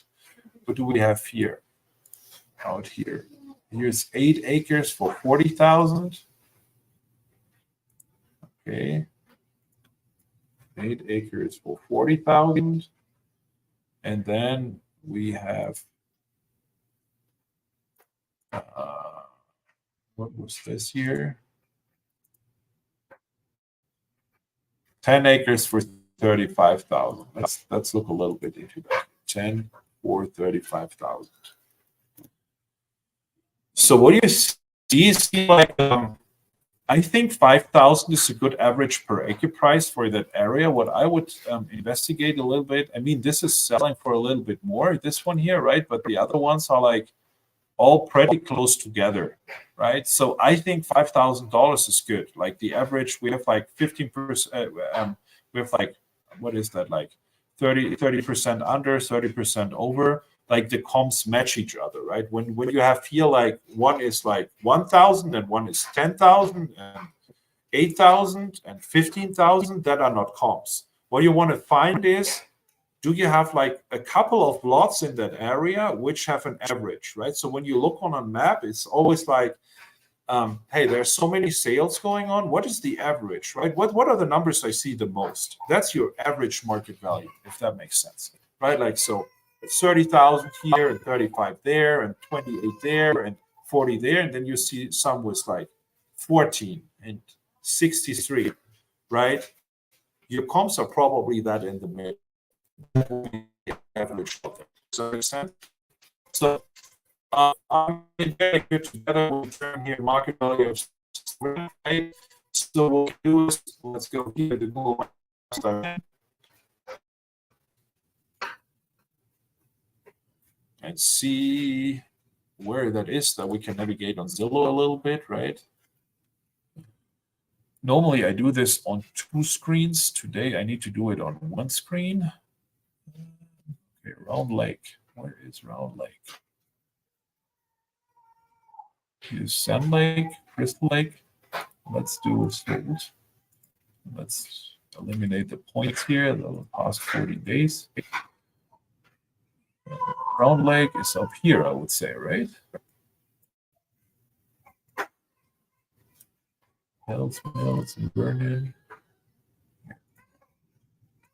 What do we have here? Out here. Here's 8 acres for 40,000. Okay. 8 acres for 40,000. And then we have what was this here? 10 acres for 35,000. Let's look a little bit into that. 10 for 35,000. So what do you see? Like I think 5,000 is a good average per acre price for that area. What I would investigate a little bit. I mean, this is selling for a little bit more. This one here, right? But the other ones are like all pretty close together, right? So I think $5,000 is good. Like the average, we have like 15%. We have like, what is that? Like 30% under, 30% over. Like the comps match each other, right? When you have feel like one is like 1,000 and one is 10,000 and 8,000 and 15,000, that are not comps. What you want to find is, do you have like a couple of lots in that area which have an average, right? So when you look on a map, it's always like, hey, there's so many sales going on. What is the average, right? What are the numbers I see the most? That's your average market value, if that makes sense, right? Like so. 30,000 here and 35 there and 28 there and 40 there, and then you see some with like 14 and 63, right? Your comps are probably that in the middle. Average. Does that make sense? So I'm very good together. We'll turn here market value of. So what we'll do is let's go here to Google Maps and see where that is, that we can navigate on Zillow a little bit, right? Normally I do this on 2 screens. Today I need to do it on 1 screen. Okay, Round Lake. Where is Round Lake? Here's Sand Lake, Crystal Lake. Let's do Salt. Let's eliminate the points here, the past 40 days. Round Lake is up here, I would say, right? Hells Mills and Vernon.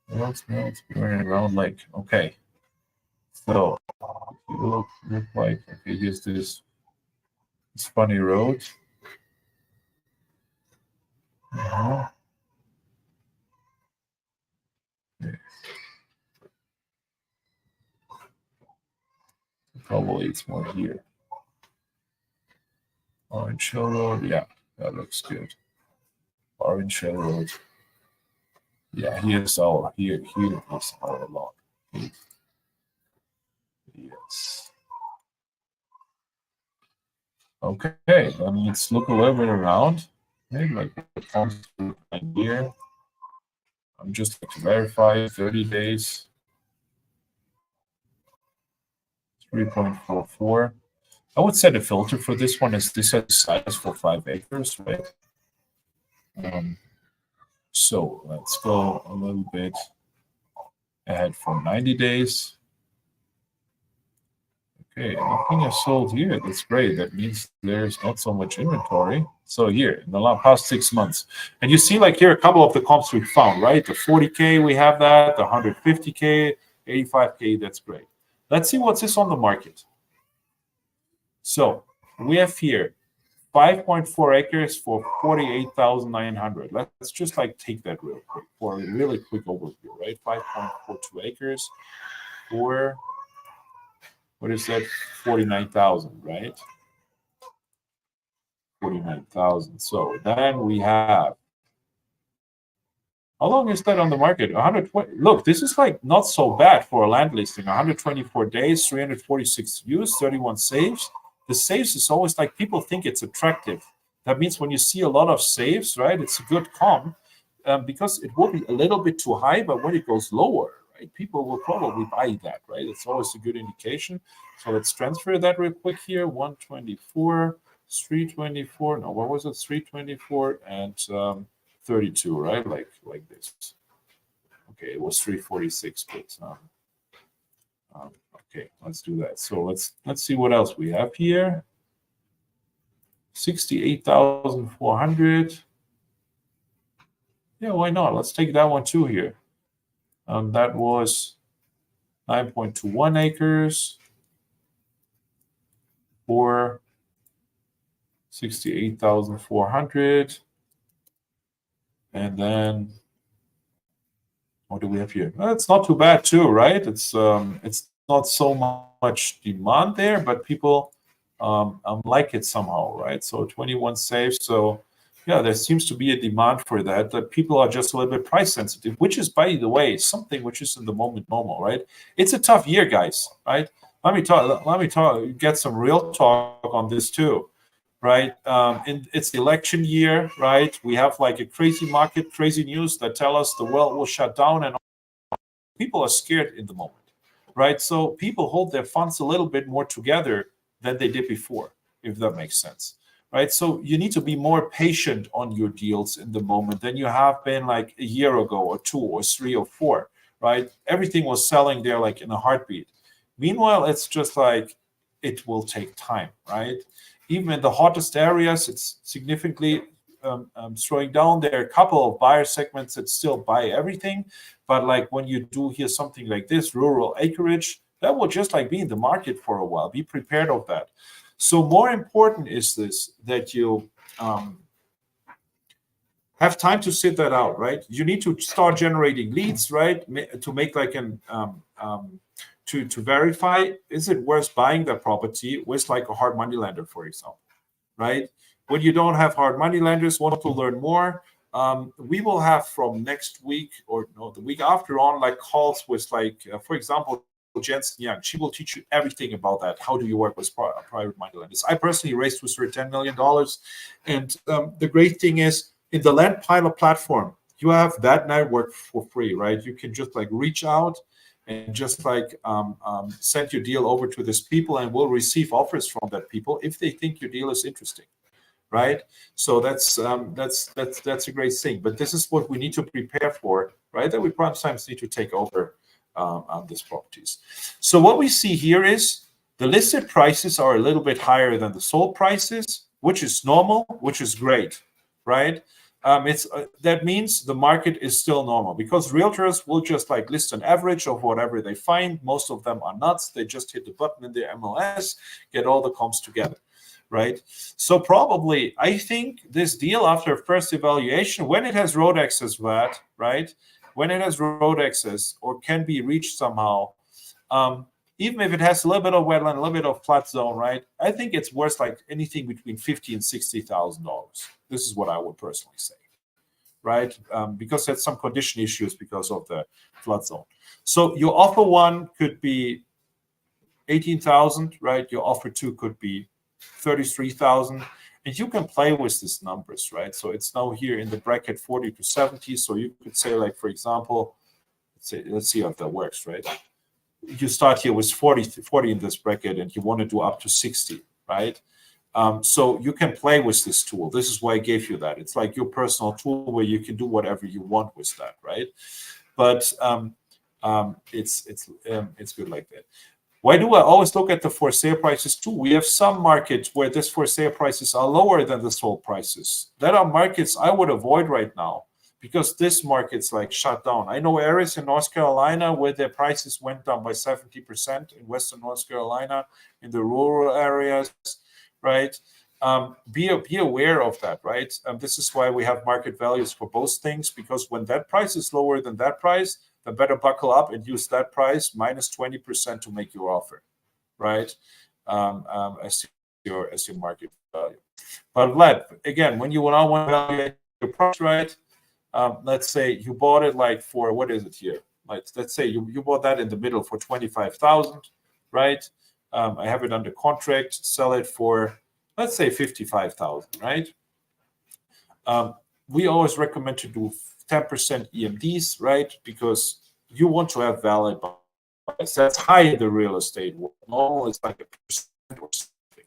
Hells Mills, Vernon, Round Lake. Okay. So it look like, okay, here's this funny road. Okay. Probably it's more here. Orange Hill Road, yeah, that looks good. Orange Hill Road. Yeah, here is our lot. Yes. Okay, then let's look a little bit around. Maybe like here. I'm just going to verify 30 days. 3.44. I would set a filter for this one as this has size for 5 acres, right? So let's go a little bit ahead for 90 days. Okay, anything is sold here. That's great. That means there's not so much inventory. So here, in the past 6 months. And you see like here a couple of the comps we found, right? The 40K, we have that. The 150K, 85K, that's great. Let's see what's this on the market. So we have here 5.4 acres for 48,900. Let's just like take that real quick for a really quick overview, right? 5.42 acres for, what is that? 49,000, right? 49,000. So then we have How long is that on the market? 120. Look, this is like not so bad for a land listing. 124 days, 346 views, 31 saves. The saves is always like people think it's attractive. That means when you see a lot of saves, right, it's a good comp because it will be a little bit too high, but when it goes lower, right, people will probably buy that, right? It's always a good indication. So let's transfer that real quick here. 124, 324. No, what was it? 324 and 32, right? Like this. Okay, it was 346, but okay, let's do that. So let's see what else we have here. 68,400. Yeah, why not? Let's take that one too here. That was 9.21 acres for 68,400. And then what do we have here? Well, it's not too bad too, right? It's not so much demand there, but people like it somehow, right? So 21 saves. So yeah, there seems to be a demand for that. That people are just a little bit price sensitive, which is, by the way, something which is in the moment normal, right? It's a tough year, guys, right? Let me talk. Get some real talk on this too, right? It's the election year, right? We have like a crazy market, crazy news that tell us the world will shut down, and people are scared in the moment, right? So people hold their funds a little bit more together than they did before, if that makes sense, right? So you need to be more patient on your deals in the moment than you have been like a year ago or 2 or 3 or 4, right? Everything was selling there like in a heartbeat. Meanwhile, it's just like it will take time, right? Even in the hottest areas, it's significantly slowing down. There are a couple of buyer segments that still buy everything, but like when you do hear something like this, rural acreage, that will just like be in the market for a while. Be prepared of that. So more important is this, that you have time to sit that out, right? You need to start generating leads, right? To make like an to verify, is it worth buying that property with like a hard money lender, for example, right? When you don't have hard money lenders, want to learn more, we will have from next week or no, the week after on, like calls with like, for example, Jensen Young. She will teach you everything about that. How do you work with private money lenders? I personally raised with her $10 million. And the great thing is in the Land Pilot platform, you have that network for free, right? You can just like reach out and just like send your deal over to these people, and we'll receive offers from that people if they think your deal is interesting, right? So that's a great thing. But this is what we need to prepare for, right? That we sometimes need to take over on these properties. So what we see here is the listed prices are a little bit higher than the sold prices, which is normal, which is great, right? That means the market is still normal because realtors will just like list an average of whatever they find. Most of them are nuts. They just hit the button in their MLS, get all the comps together, right? So probably, I think this deal after first evaluation, when it has road access, right? When it has road access or can be reached somehow, even if it has a little bit of wetland, a little bit of flat zone, right? I think it's worth like anything between $50,000 and $60,000. This is what I would personally say, right? Because there's some condition issues because of the flood zone. So your offer one could be 18,000, right? Your offer two could be 33,000, and you can play with these numbers, right? So it's now here in the bracket 40 to 70. So you could say, like, for example, let's see if that works, right? You start here with 40 in this bracket, and you want to do up to 60, right? So you can play with this tool. This is why I gave you that. It's like your personal tool where you can do whatever you want with that, right? But it's good like that. Why do I always look at the for sale prices too? We have some markets where this for sale prices are lower than the sold prices. That are markets I would avoid right now because this market's like shut down. I know areas in North Carolina where their prices went down by 70% in Western North Carolina, in the rural areas, right? Be aware of that, right? This is why we have market values for both things, because when that price is lower than that price, then better buckle up and use that price minus 20% to make your offer, right? As your market value. But again, when you now want to evaluate your price, right? let's say you bought it like for, what is it here? Like, let's say you bought that in the middle for 25,000, right? I have it under contract, sell it for, let's say 55,000, right? We always recommend to do 10% EMDs, right? Because you want to have valid buys. That's high in the real estate world. Normal is like 1% or something.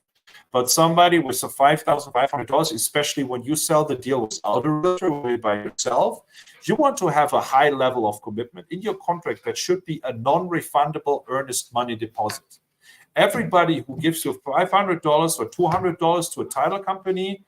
But somebody with a $5,500, especially when you sell the deal without a realtor by yourself, you want to have a high level of commitment. In your contract, that should be a non-refundable earnest money deposit. Everybody who gives you $500 or $200 to a title company,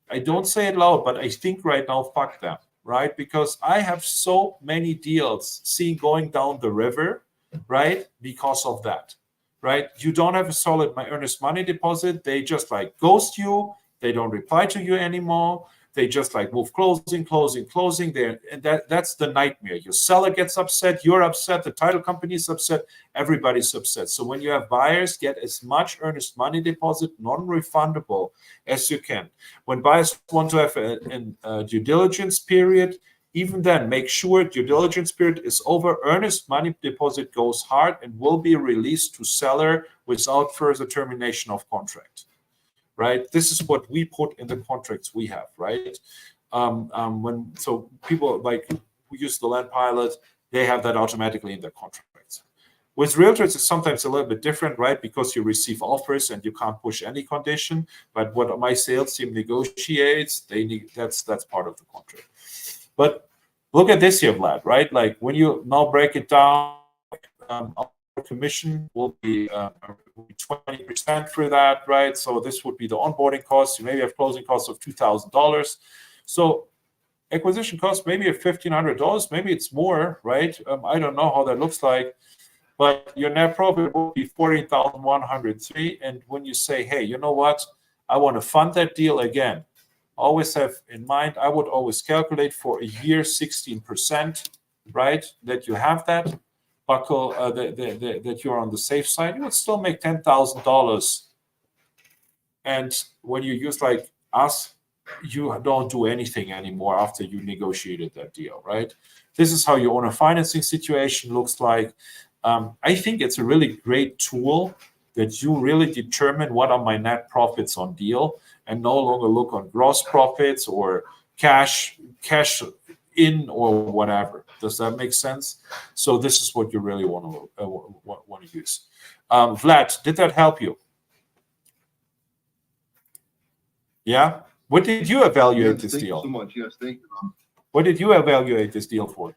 I don't say it loud, but I think right now, fuck them, right? Because I have so many deals seen going down the river, right? Because of that, right? You don't have a solid earnest money deposit. They just like ghost you. They don't reply to you anymore. They just like move closing. And that's the nightmare. Your seller gets upset. You're upset. The title company is upset. Everybody's upset. So when you have buyers, get as much earnest money deposit, non-refundable, as you can. When buyers want to have a due diligence period, even then, make sure due diligence period is over. Earnest money deposit goes hard and will be released to seller without further termination of contract. Right, this is what we put in the contracts we have. Right, so people like who use the Land Pilot, they have that automatically in their contracts. With realtors, it's sometimes a little bit different, right? Because you receive offers and you can't push any condition. But what my sales team negotiates, that's part of the contract. But look at this here, Vlad. Right, like when you now break it down. Commission will be 20% for that, right? So this would be the onboarding costs. You maybe have closing costs of $2,000. So acquisition costs maybe at $1,500. Maybe it's more, right? I don't know how that looks like, but your net profit will be $14,103. And when you say, hey, you know what? I want to fund that deal again. Always have in mind, I would always calculate for a year 16%, right? That you have that. Buckle that you're on the safe side, you would still make $10,000. And when you use like us, you don't do anything anymore after you negotiated that deal, right? This is how your owner financing situation looks like. I think it's a really great tool that you really determine what are my net profits on deal and no longer look on gross profits or cash in or whatever. Does that make sense? So this is what you really want to use. Vlad, did that help you? Yeah. What did you evaluate this deal? Thank you so much. Yes, thank you. What did you evaluate this deal for?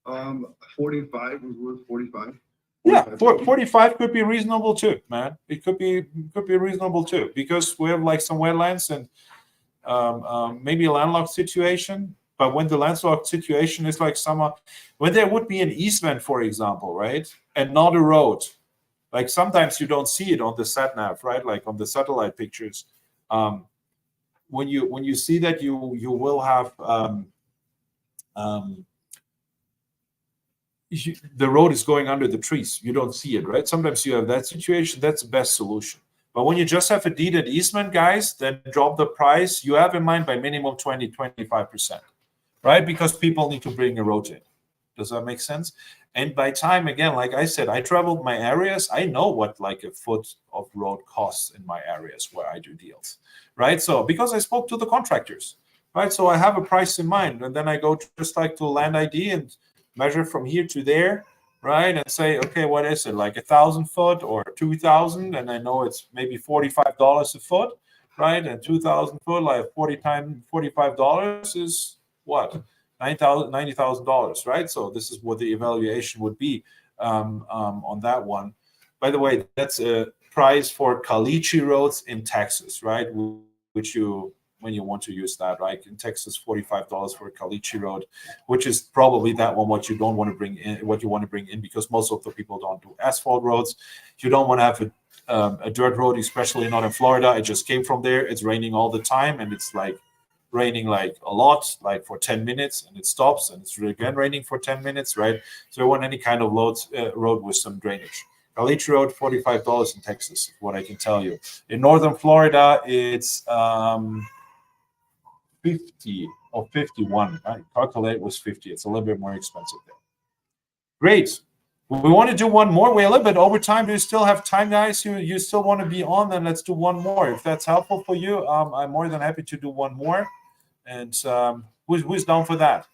45 was worth 45. Yeah, 45 could be reasonable too, man. It could be reasonable too because we have like some wetlands and maybe a landlocked situation. But when the landlocked situation is like when there would be an easement, for example, right, and not a road, like sometimes you don't see it on the sat nav, right, like on the satellite pictures. When you see that, you will have the road is going under the trees. You don't see it, right? Sometimes you have that situation. That's the best solution. But when you just have a deeded easement, guys, then drop the price you have in mind by minimum 20-25%, right? Because people need to bring a road in. Does that make sense? And by time, again, like I said, I traveled my areas. I know what like a foot of road costs in my areas where I do deals, right? So because I spoke to the contractors, right? So I have a price in mind. And then I go just like to Land ID and measure from here to there, right? And say, okay, what is it? Like 1,000 foot or 2,000? And I know it's maybe $45 a foot, right? And 2,000 foot, like 40 times $45 is what? $90,000, right? So this is what the evaluation would be on that one. By the way, that's a price for caliche roads in Texas, right? Which when you want to use that, right? In Texas, $45 for a caliche road, which is probably that one what you don't want to bring in, what you want to bring in, because most of the people don't do asphalt roads. You don't want to have a dirt road, especially not in Florida. I just came from there. It's raining all the time, and it's like raining like a lot, like for 10 minutes, and it stops, and it's again raining for 10 minutes, right? So you want any kind of road with some drainage. Caliche road, $45 in Texas, what I can tell you. In northern Florida, it's 50 or 51. I calculate was 50. It's a little bit more expensive there. Great. We want to do one more. We're a little bit over time. Do you still have time, guys? You still want to be on? Then let's do one more. If that's helpful for you, I'm more than happy to do one more. And who's down for that?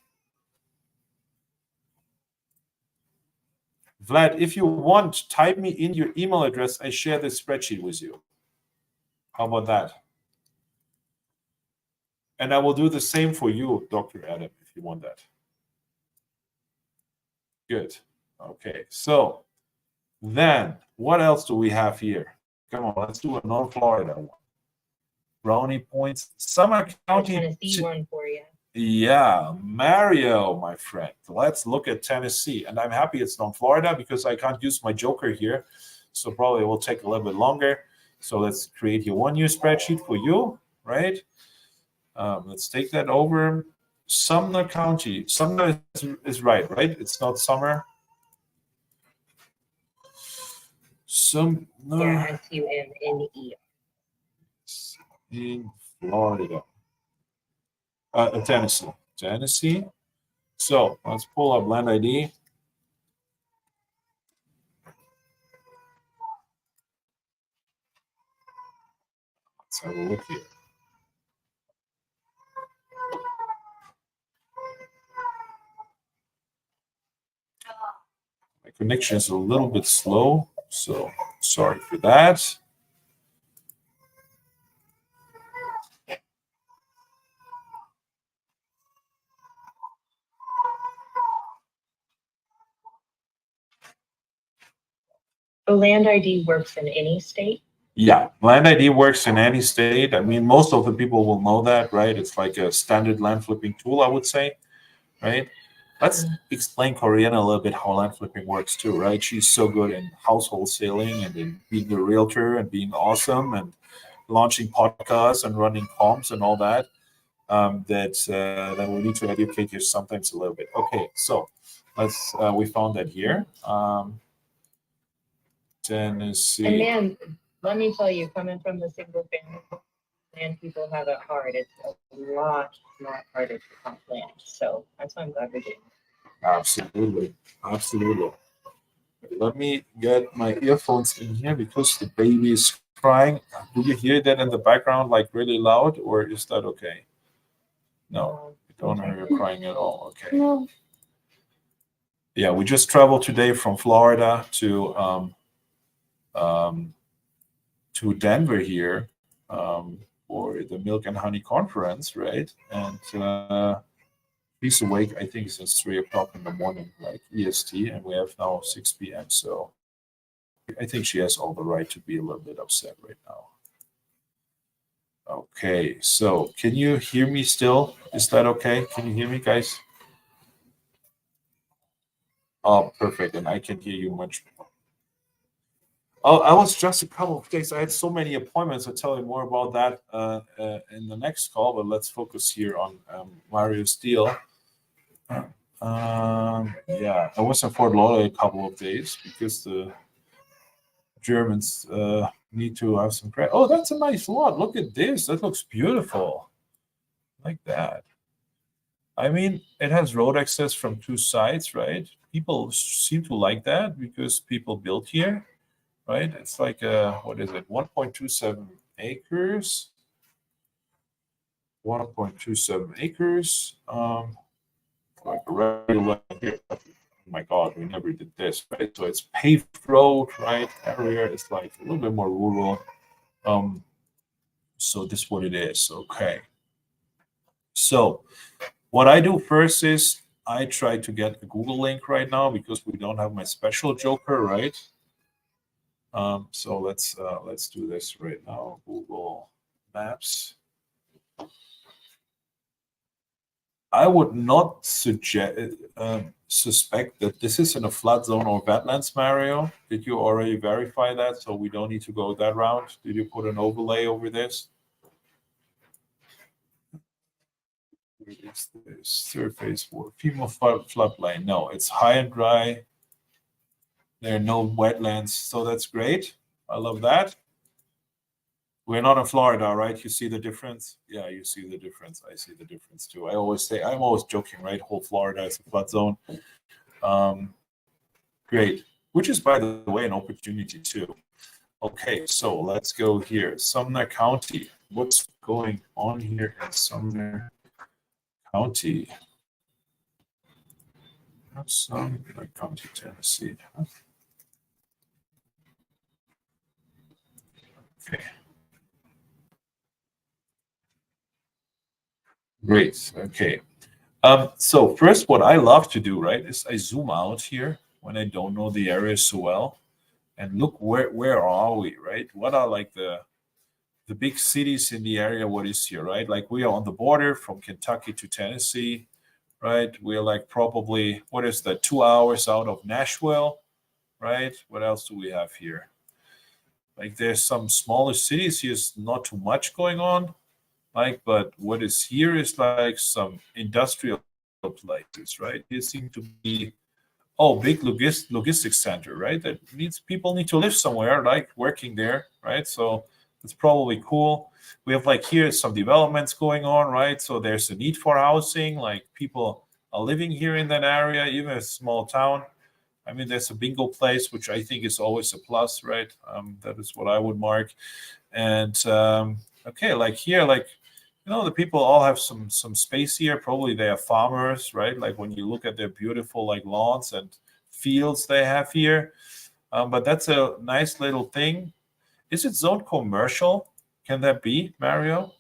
Vlad, if you want, type me in your email address. I share the spreadsheet with you. How about that? And I will do the same for you, Dr. Adam, if you want that. Good. Okay, so then what else do we have here? Come on, let's do a North Florida one. Brownie Points, Summer County. Tennessee one for you. Yeah, Mario, my friend. Let's look at Tennessee. And I'm happy it's North Florida because I can't use my Joker here. So probably it will take a little bit longer. So let's create here one new spreadsheet for you, right? Let's take that over. Sumner County. Sumner is right? It's not Summer. Yeah, SUMNE. In Florida. Tennessee. So let's pull up land ID. Let's have a look here. My connection is a little bit slow, so sorry for that. The land ID works in any state? Yeah, land ID works in any state. I mean, most of the people will know that, right? It's like a standard land flipping tool, I would say, right? Let's explain Coriana a little bit how land flipping works too, right? She's so good in house wholesaling and in being a realtor and being awesome and launching podcasts and running comps and all that. That we need to educate you sometimes a little bit. Okay, so let's. We found that here. Tennessee. And man, let me tell you, coming from the single family land, people have it hard. It's a lot harder to comp land. So that's why I'm glad we're doing it. Absolutely. Let me get my earphones in here because the baby is crying. Do you hear that in the background, like really loud, or is that okay? No, I don't hear her crying at all. Okay. No. Yeah, we just traveled today from Florida to Denver here for the Milk and Honey Conference, right? And he's awake, I think, since 3 o'clock in the morning, like EST, and we have now 6 p.m. So I think she has all the right to be a little bit upset right now. Okay, so can you hear me still? Is that okay? Can you hear me, guys? Oh, perfect, and I can hear you much more. Oh, I was just a couple of days. I had so many appointments. I'll tell you more about that in the next call, but let's focus here on Mario's deal. Yeah, I was in Fort Lauderdale a couple of days because the Germans need to have some credit. Oh, that's a nice lot. Look at this. That looks beautiful. Like that. I mean, it has road access from 2 sides, right? People seem to like that because people built here, right? It's like, what is it? 1.27 acres. 1.27 acres. Like a regular here. Oh my God, we never did this, right? So it's paved road, right? Area is like a little bit more rural. So this is what it is. Okay. So what I do first is I try to get a Google link right now because we don't have my special Joker, right? So let's do this right now. Google Maps. I would not suspect that this is in a flood zone or wetlands, Mario. Did you already verify that? So we don't need to go that route. Did you put an overlay over this? Where is this? Surface for FEMA floodplain. No, it's high and dry. There are no wetlands, so that's great. I love that. We're not in Florida, right? You see the difference? Yeah, you see the difference. I see the difference too. I always say, I'm always joking, right? Whole Florida is a flood zone. Great. Which is, by the way, an opportunity too. Okay, so let's go here. Sumner County. What's going on here in Sumner County? Sumner County, Tennessee. Okay. Great. Okay. So first, what I love to do, right, is I zoom out here when I don't know the area so well, and look where are we, right? What are like the big cities in the area? What is here, right? Like we are on the border from Kentucky to Tennessee, right? We're like probably, what is that, 2 hours out of Nashville, right? What else do we have here? Like there's some smaller cities. Here's not too much going on. Like, but what is here is like some industrial places, right? Here seem to be, oh, big logistics center, right? That means people need to live somewhere, like working there, right? So it's probably cool. We have like here some developments going on, right? So there's a need for housing, like people are living here in that area, even a small town. I mean, there's a bingo place, which I think is always a plus, right? That is what I would mark. And okay, like here, like, you know, the people all have some space here. Probably they are farmers, right? Like when you look at their beautiful like lawns and fields they have here. But that's a nice little thing. Is it zoned commercial? Can that be, Mario?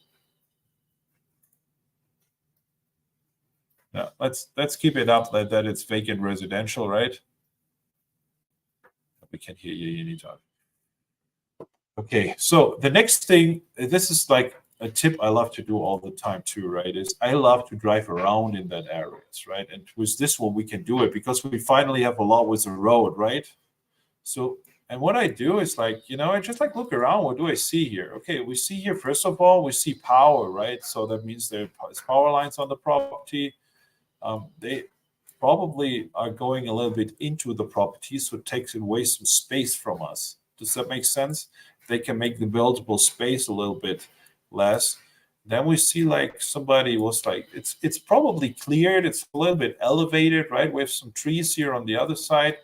Yeah, let's keep it up like that. It's vacant residential, right? We can hear you anytime. Okay, so the next thing, this is like a tip I love to do all the time too, right? Is I love to drive around in that areas, right? And with this one, we can do it because we finally have a lot with the road, right? So, and what I do is like, you know, I just like look around. What do I see here? Okay, we see here, first of all, we see power, right? So that means there's power lines on the property. They probably are going a little bit into the property, so it takes away some space from us. Does that make sense? They can make the buildable space a little bit less. Then we see like somebody was like, it's probably cleared. It's a little bit elevated, right? We have some trees here on the other side.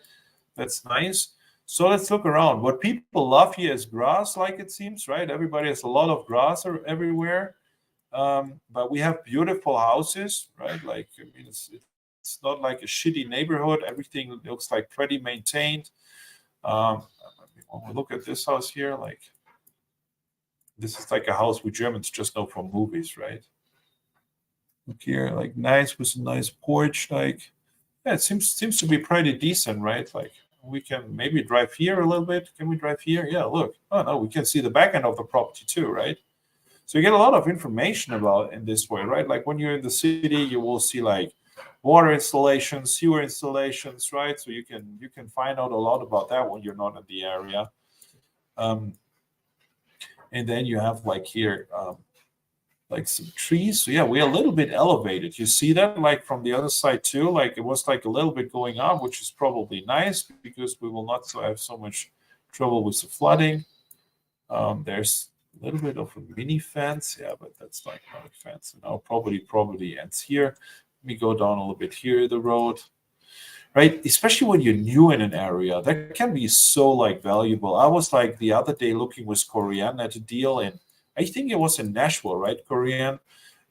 That's nice. So let's look around. What people love here is grass, like it seems, right? Everybody has a lot of grass everywhere. But we have beautiful houses, right? Like, I mean, it's not like a shitty neighborhood. Everything looks like pretty maintained. When we look at this house here, like this is like a house we Germans just know from movies, right? Look here, like nice with a nice porch. Like, yeah, it seems to be pretty decent, right? Like we can maybe drive here a little bit. Can we drive here? Yeah, look. Oh no, we can see the back end of the property too, right? So you get a lot of information about in this way, right? Like when you're in the city, you will see like water installations, sewer installations, right? So you can find out a lot about that when you're not in the area. And then you have like here, like some trees. So yeah, we're a little bit elevated. You see that like from the other side too, like it was like a little bit going up, which is probably nice because we will not have so much trouble with the flooding. There's a little bit of a mini fence, yeah, but that's like not a fence. And our property ends here. Let me go down a little bit here, the road, right? Especially when you're new in an area, that can be so like valuable. I was like the other day looking with Korean at a deal, and I think it was in Nashville, right, Korean.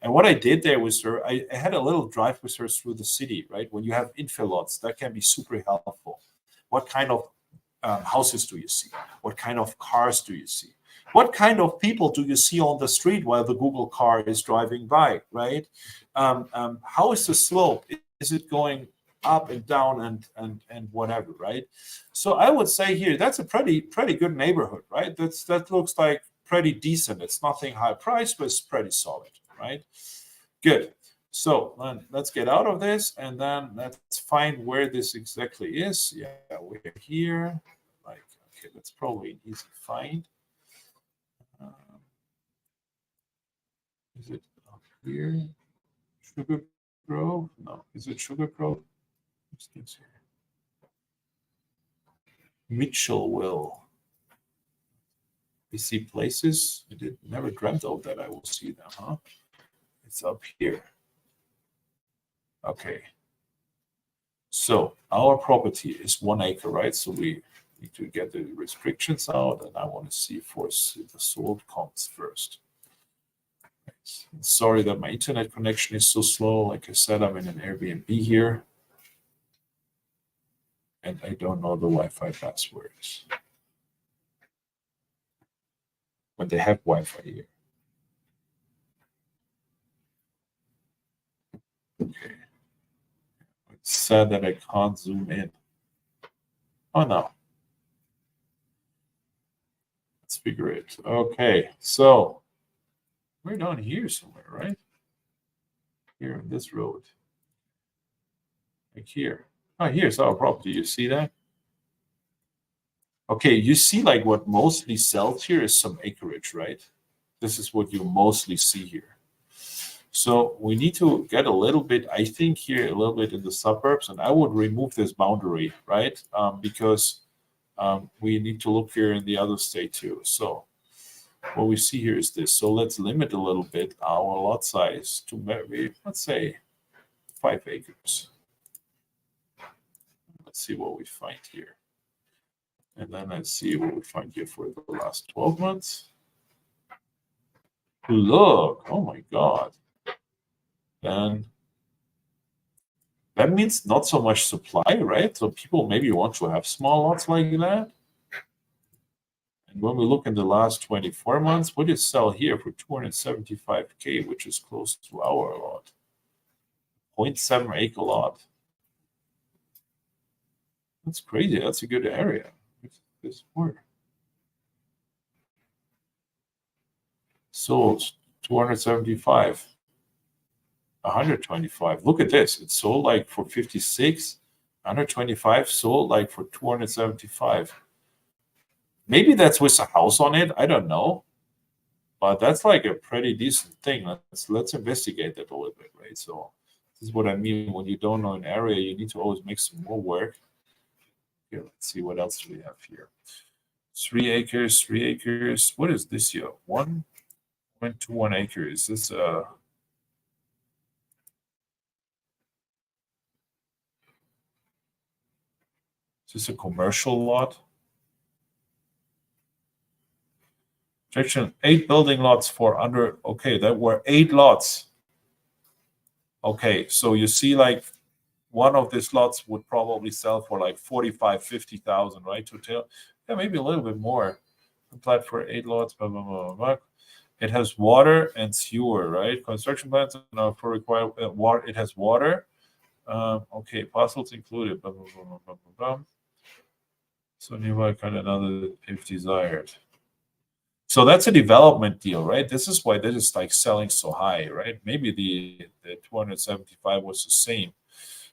And what I did there with her, I had a little drive with her through the city, right? When you have infill lots, that can be super helpful. What kind of houses do you see? What kind of cars do you see? What kind of people do you see on the street while the Google car is driving by, right? How is the slope? Is it going up and down and whatever, right? So I would say here, that's a pretty good neighborhood, right? That looks like pretty decent. It's nothing high priced, but it's pretty solid, right? Good. So then let's get out of this and then let's find where this exactly is. Yeah, we're here. Like, okay, that's probably an easy find. Is it up here? Sugar Grove? No. Is it Sugar Grove? Mitchellville. We see places. I never dreamt of that I will see them, huh? It's up here. Okay. So our property is 1 acre, right? So we need to get the restrictions out, and I want to see if the sold comes first. Right. Sorry that my internet connection is so slow. Like I said, I'm in an Airbnb here, and I don't know the Wi-Fi passwords. When they have Wi-Fi here. Okay. It's sad that I can't zoom in. Oh no. Let's figure it. Okay, so we're down here somewhere, right? Here on this road. Like here. Oh, here's our property. You see that? Okay, you see like what mostly sells here is some acreage, right? This is what you mostly see here. So we need to get a little bit, I think here a little bit in the suburbs, and I would remove this boundary, right? Because we need to look here in the other state too. So what we see here is this. So let's limit a little bit our lot size to maybe, let's say, 5 acres. Let's see what we find here. And then let's see what we find here for the last 12 months. Look, oh my God. Then that means not so much supply, right? So people maybe want to have small lots like that. And when we look in the last 24 months, what did sell here for 275K, which is close to our lot? 0.7 acre lot. That's crazy. That's a good area. This more. Sold 275. 125. Look at this. It sold like for 56. 125 sold like for 275. Maybe that's with a house on it. I don't know. But that's like a pretty decent thing. Let's investigate that a little bit, right? So this is what I mean. When you don't know an area, you need to always make some more work. Here, let's see what else we have here. 3 acres, 3 acres. What is this here? 1.21 acres. This is this a commercial lot? Section 8 building lots for under. Okay, there were 8 lots. Okay, so you see, like one of these lots would probably sell for like 45, 50,000, right? To tell, yeah, maybe a little bit more. Applied for 8 lots. Blah, blah, blah, blah. It has water and sewer, right? Construction plans for required water. It has water. Okay, parcels included. Blah, blah, blah, blah, blah, blah. So nearby kind of another if desired. So that's a development deal, right? This is why this is like selling so high, right? Maybe the 275 was the same.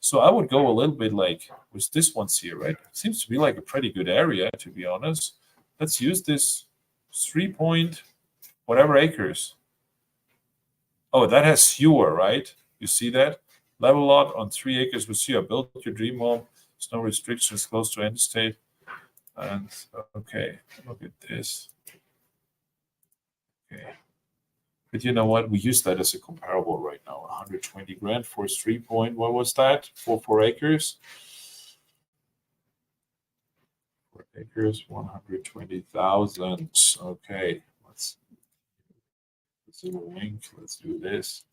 So I would go a little bit like with this one's here, right? It seems to be like a pretty good area, to be honest. Let's use this 3 point whatever acres. Oh, that has sewer, right? You see that? Level lot on 3 acres with sewer. Build your dream home. There's no restrictions, close to interstate. And okay, look at this. Okay. But you know what? We use that as a comparable right now. 120 grand for 3 point. What was that? For 4 acres? 4 acres, 120,000. Okay. Let's do a link. Let's do this.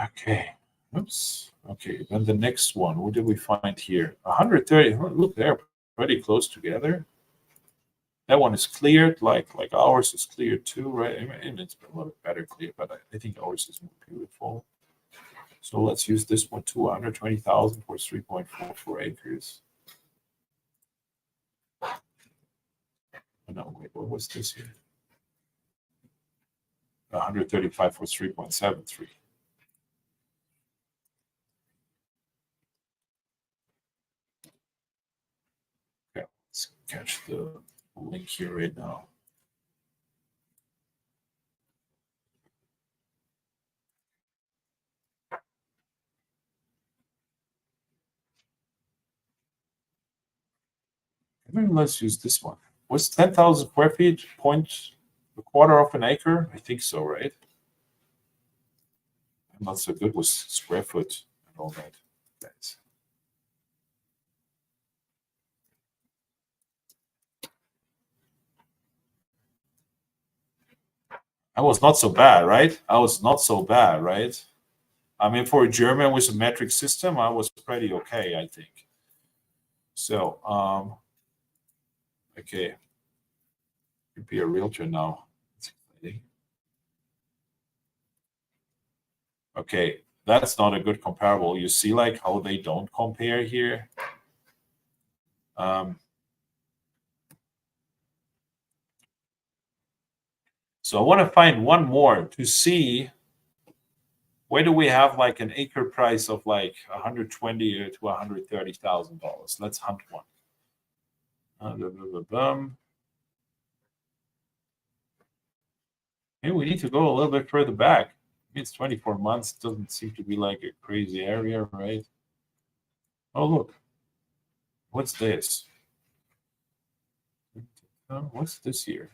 Okay. Oops. Okay. Then the next one. What did we find here? 130. Look, they're pretty close together. That one is cleared, like ours is cleared too, right? I mean, it's been a little bit better cleared, but I think ours is more beautiful. So let's use this one too, 120,000 for 3.44 acres. Oh, no, wait, what was this here? 135 for 3.73. Okay, let's catch the link here right now. Maybe let's use this one. was 10,000 square feet, a quarter of an acre? I think so, right? I'm not so good with square foot and all that. Guys. I was not so bad, right? I was not so bad, right? I mean, for a German with a metric system, I was pretty okay, I think. So, okay. Could be a realtor now. That's exciting. Okay, that's not a good comparable. You see like how they don't compare here? So I want to find one more to see where do we have like an acre price of like $120,000 to $130,000. Let's hunt one. Maybe we need to go a little bit further back. It's 24 months. Doesn't seem to be like a crazy area, right? Oh, look. What's this? What's this here?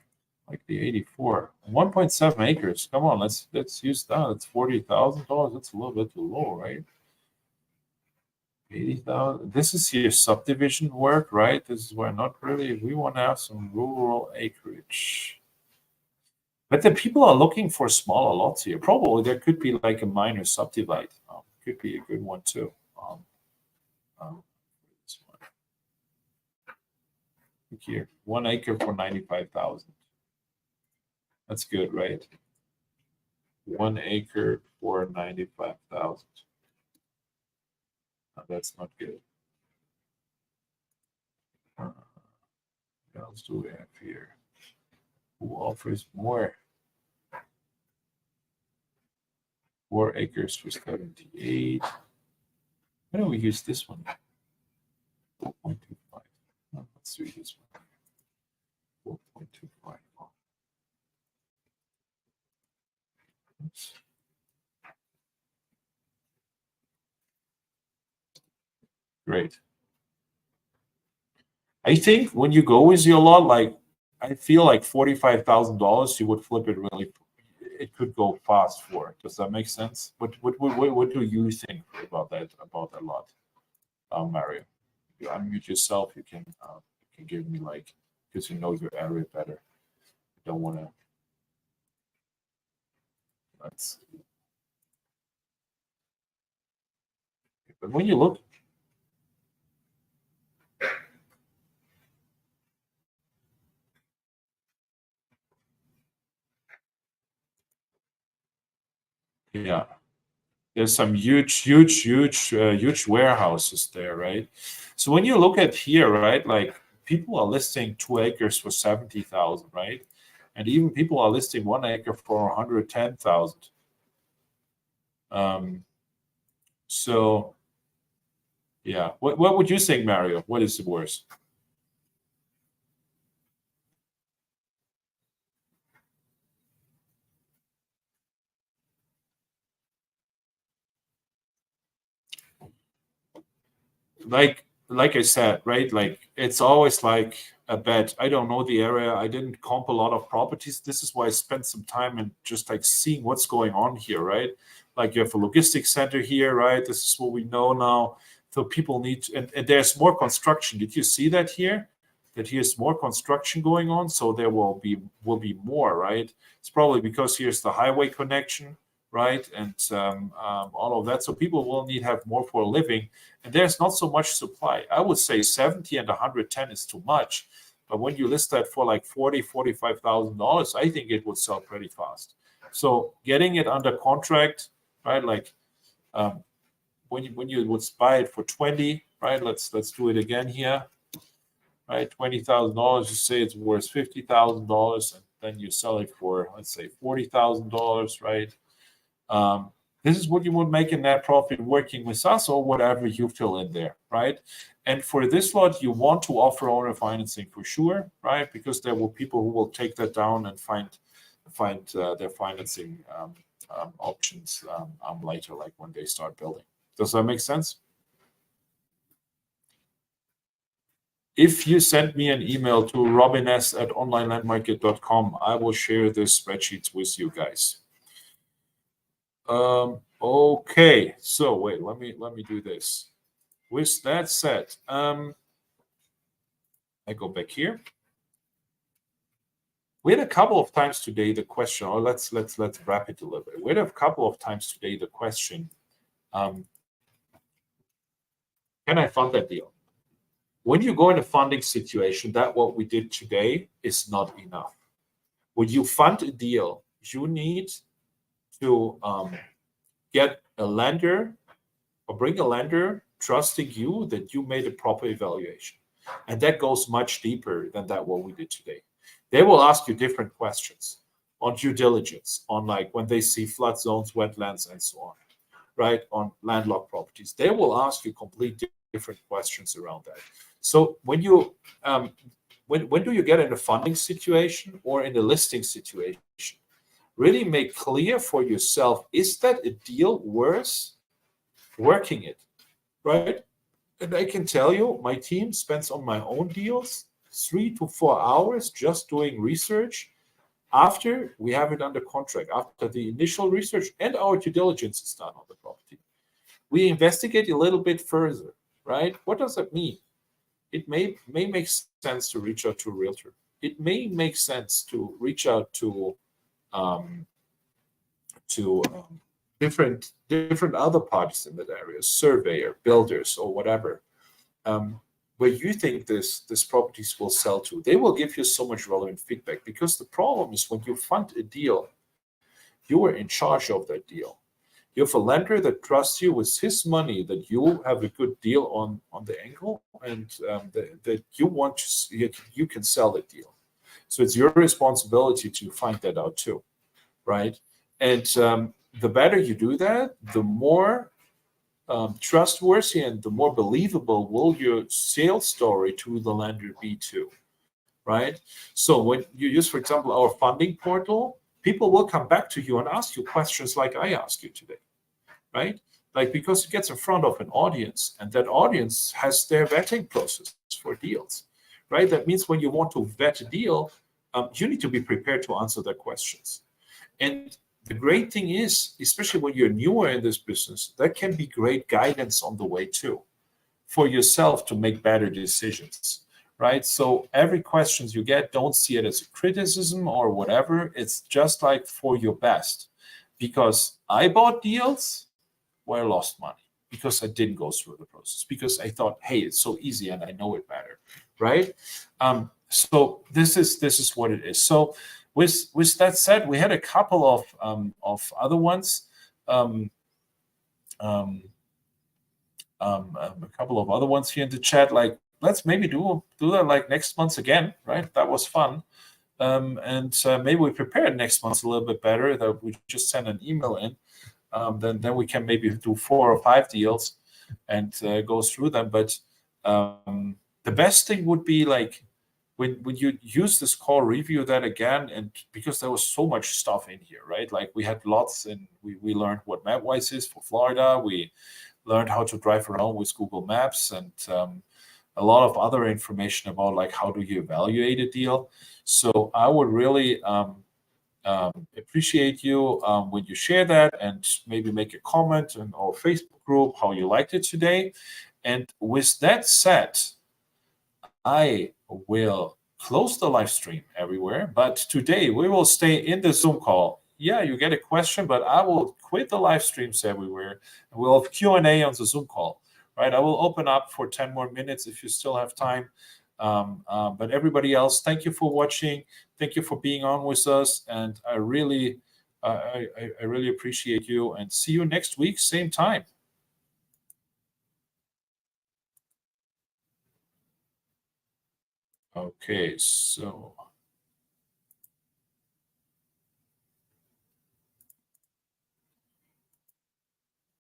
Like the 84. 1.7 acres. Come on, let's use that. It's $40,000. That's a little bit too low, right? 80,000. This is here subdivision work, right? This is where not really. We want to have some rural acreage. But the people are looking for smaller lots here. Probably there could be like a minor subdivide. Could be a good one too. This one. Look here, 1 acre for 95,000. That's good, right? 1 acre for 95,000. No, that's not good. What else do we have here? Who offers more? 4 acres for 78. Why don't we use this one? 4.25. No, let's do this one. 4.25. Oops. Great. I think when you go with your lot, like I feel like $45,000, you would flip it really. It could go fast for it. Does that make sense? What do you think about that lot, Mario? If you unmute yourself, you can give me like, because you know your area better. I don't want to. Let's see. But when you look. Yeah, there's some huge warehouses there, right? So when you look at here, right, like people are listing 2 acres for 70,000, right? And even people are listing 1 acre for 110,000. So, yeah, what would you think, Mario? What is the worst? Like I said, right? Like it's always like a bet. I don't know the area. I didn't comp a lot of properties. This is why I spent some time and just like seeing what's going on here, right? Like you have a logistics center here, right? This is what we know now. So people need to, and there's more construction. Did you see that here? That here's more construction going on. So there will be more, right? It's probably because here's the highway connection, right? And all of that. So people will need to have more for a living. And there's not so much supply. I would say 70 and 110 is too much. But when you list that for like $45,000, I think it would sell pretty fast. So getting it under contract, right? Like when you would buy it for 20, right? Let's do it again here, right? $20,000. You say it's worth $50,000, and then you sell it for, let's say, $40,000, right? This is what you would make in net profit working with us or whatever you fill in there, right? And for this lot, you want to offer owner financing for sure, right? Because there will people who will take that down and find their financing options later, like when they start building. Does that make sense? if you send me an email to robins@onlinelandmarket.com, I will share this spreadsheets with you guys. Okay, so wait, let me do this. With that said, I go back here. We had a couple of times today the question, or let's wrap it a little bit. We had a couple of times today the question, can I fund that deal? When you go in a funding situation, that what we did today is not enough. When you fund a deal, you need to get a lender or bring a lender trusting you that you made a proper evaluation. And that goes much deeper than that what we did today. They will ask you different questions on due diligence, on like when they see flood zones, wetlands, and so on, right? On landlocked properties. They will ask you completely different questions around that. So when you, when do you get in a funding situation or in a listing situation? Really make clear for yourself, is that a deal worth working it, right? And I can tell you, my team spends on my own deals 3 to 4 hours just doing research after we have it under contract, after the initial research and our due diligence is done on the property. We investigate a little bit further, right? What does that mean? It may make sense to reach out to a realtor. It may make sense to reach out to different other parties in that area, surveyor, builders, or whatever, where you think this properties will sell to. They will give you so much relevant feedback, because the problem is when you fund a deal, you are in charge of that deal. You have a lender that trusts you with his money that you have a good deal on the angle, and that you want to, you can sell the deal. So it's your responsibility to find that out too, right? And the better you do that, the more trustworthy and the more believable will your sales story to the lender be too, right? So when you use, for example, our funding portal, people will come back to you and ask you questions like I asked you today, right? Like, because it gets in front of an audience, and that audience has their vetting process for deals, right? That means when you want to vet a deal, you need to be prepared to answer their questions. And the great thing is, especially when you're newer in this business, that can be great guidance on the way too, for yourself to make better decisions, right? So every question you get, don't see it as a criticism or whatever. It's just like for your best, because I bought deals where I lost money because I didn't go through the process, because I thought, hey, it's so easy and I know it better, right? So this is what it is. So with that said, we had a couple of other ones, a couple of other ones here in the chat. Like, let's maybe do that like next month again, right? That was fun, and maybe we prepare next month a little bit better. That we just send an email in, then we can maybe do 4 or 5 deals and go through them. But the best thing would be like, when you use this call, review that again, and because there was so much stuff in here, right? Like we had lots, and we learned what MapWise is for Florida. We learned how to drive around with Google Maps, and a lot of other information about like how do you evaluate a deal. So I would really appreciate you when you share that, and maybe make a comment in our Facebook group how you liked it today. And with that said, I will close the live stream everywhere, but today we will stay in the Zoom call. Yeah, you get a question, but I will quit the live streams everywhere. We'll have Q&A on the Zoom call, right? I will open up for 10 more minutes if you still have time. But everybody else, thank you for watching. Thank you for being on with us. And I really appreciate you, and see you next week, same time. Okay, so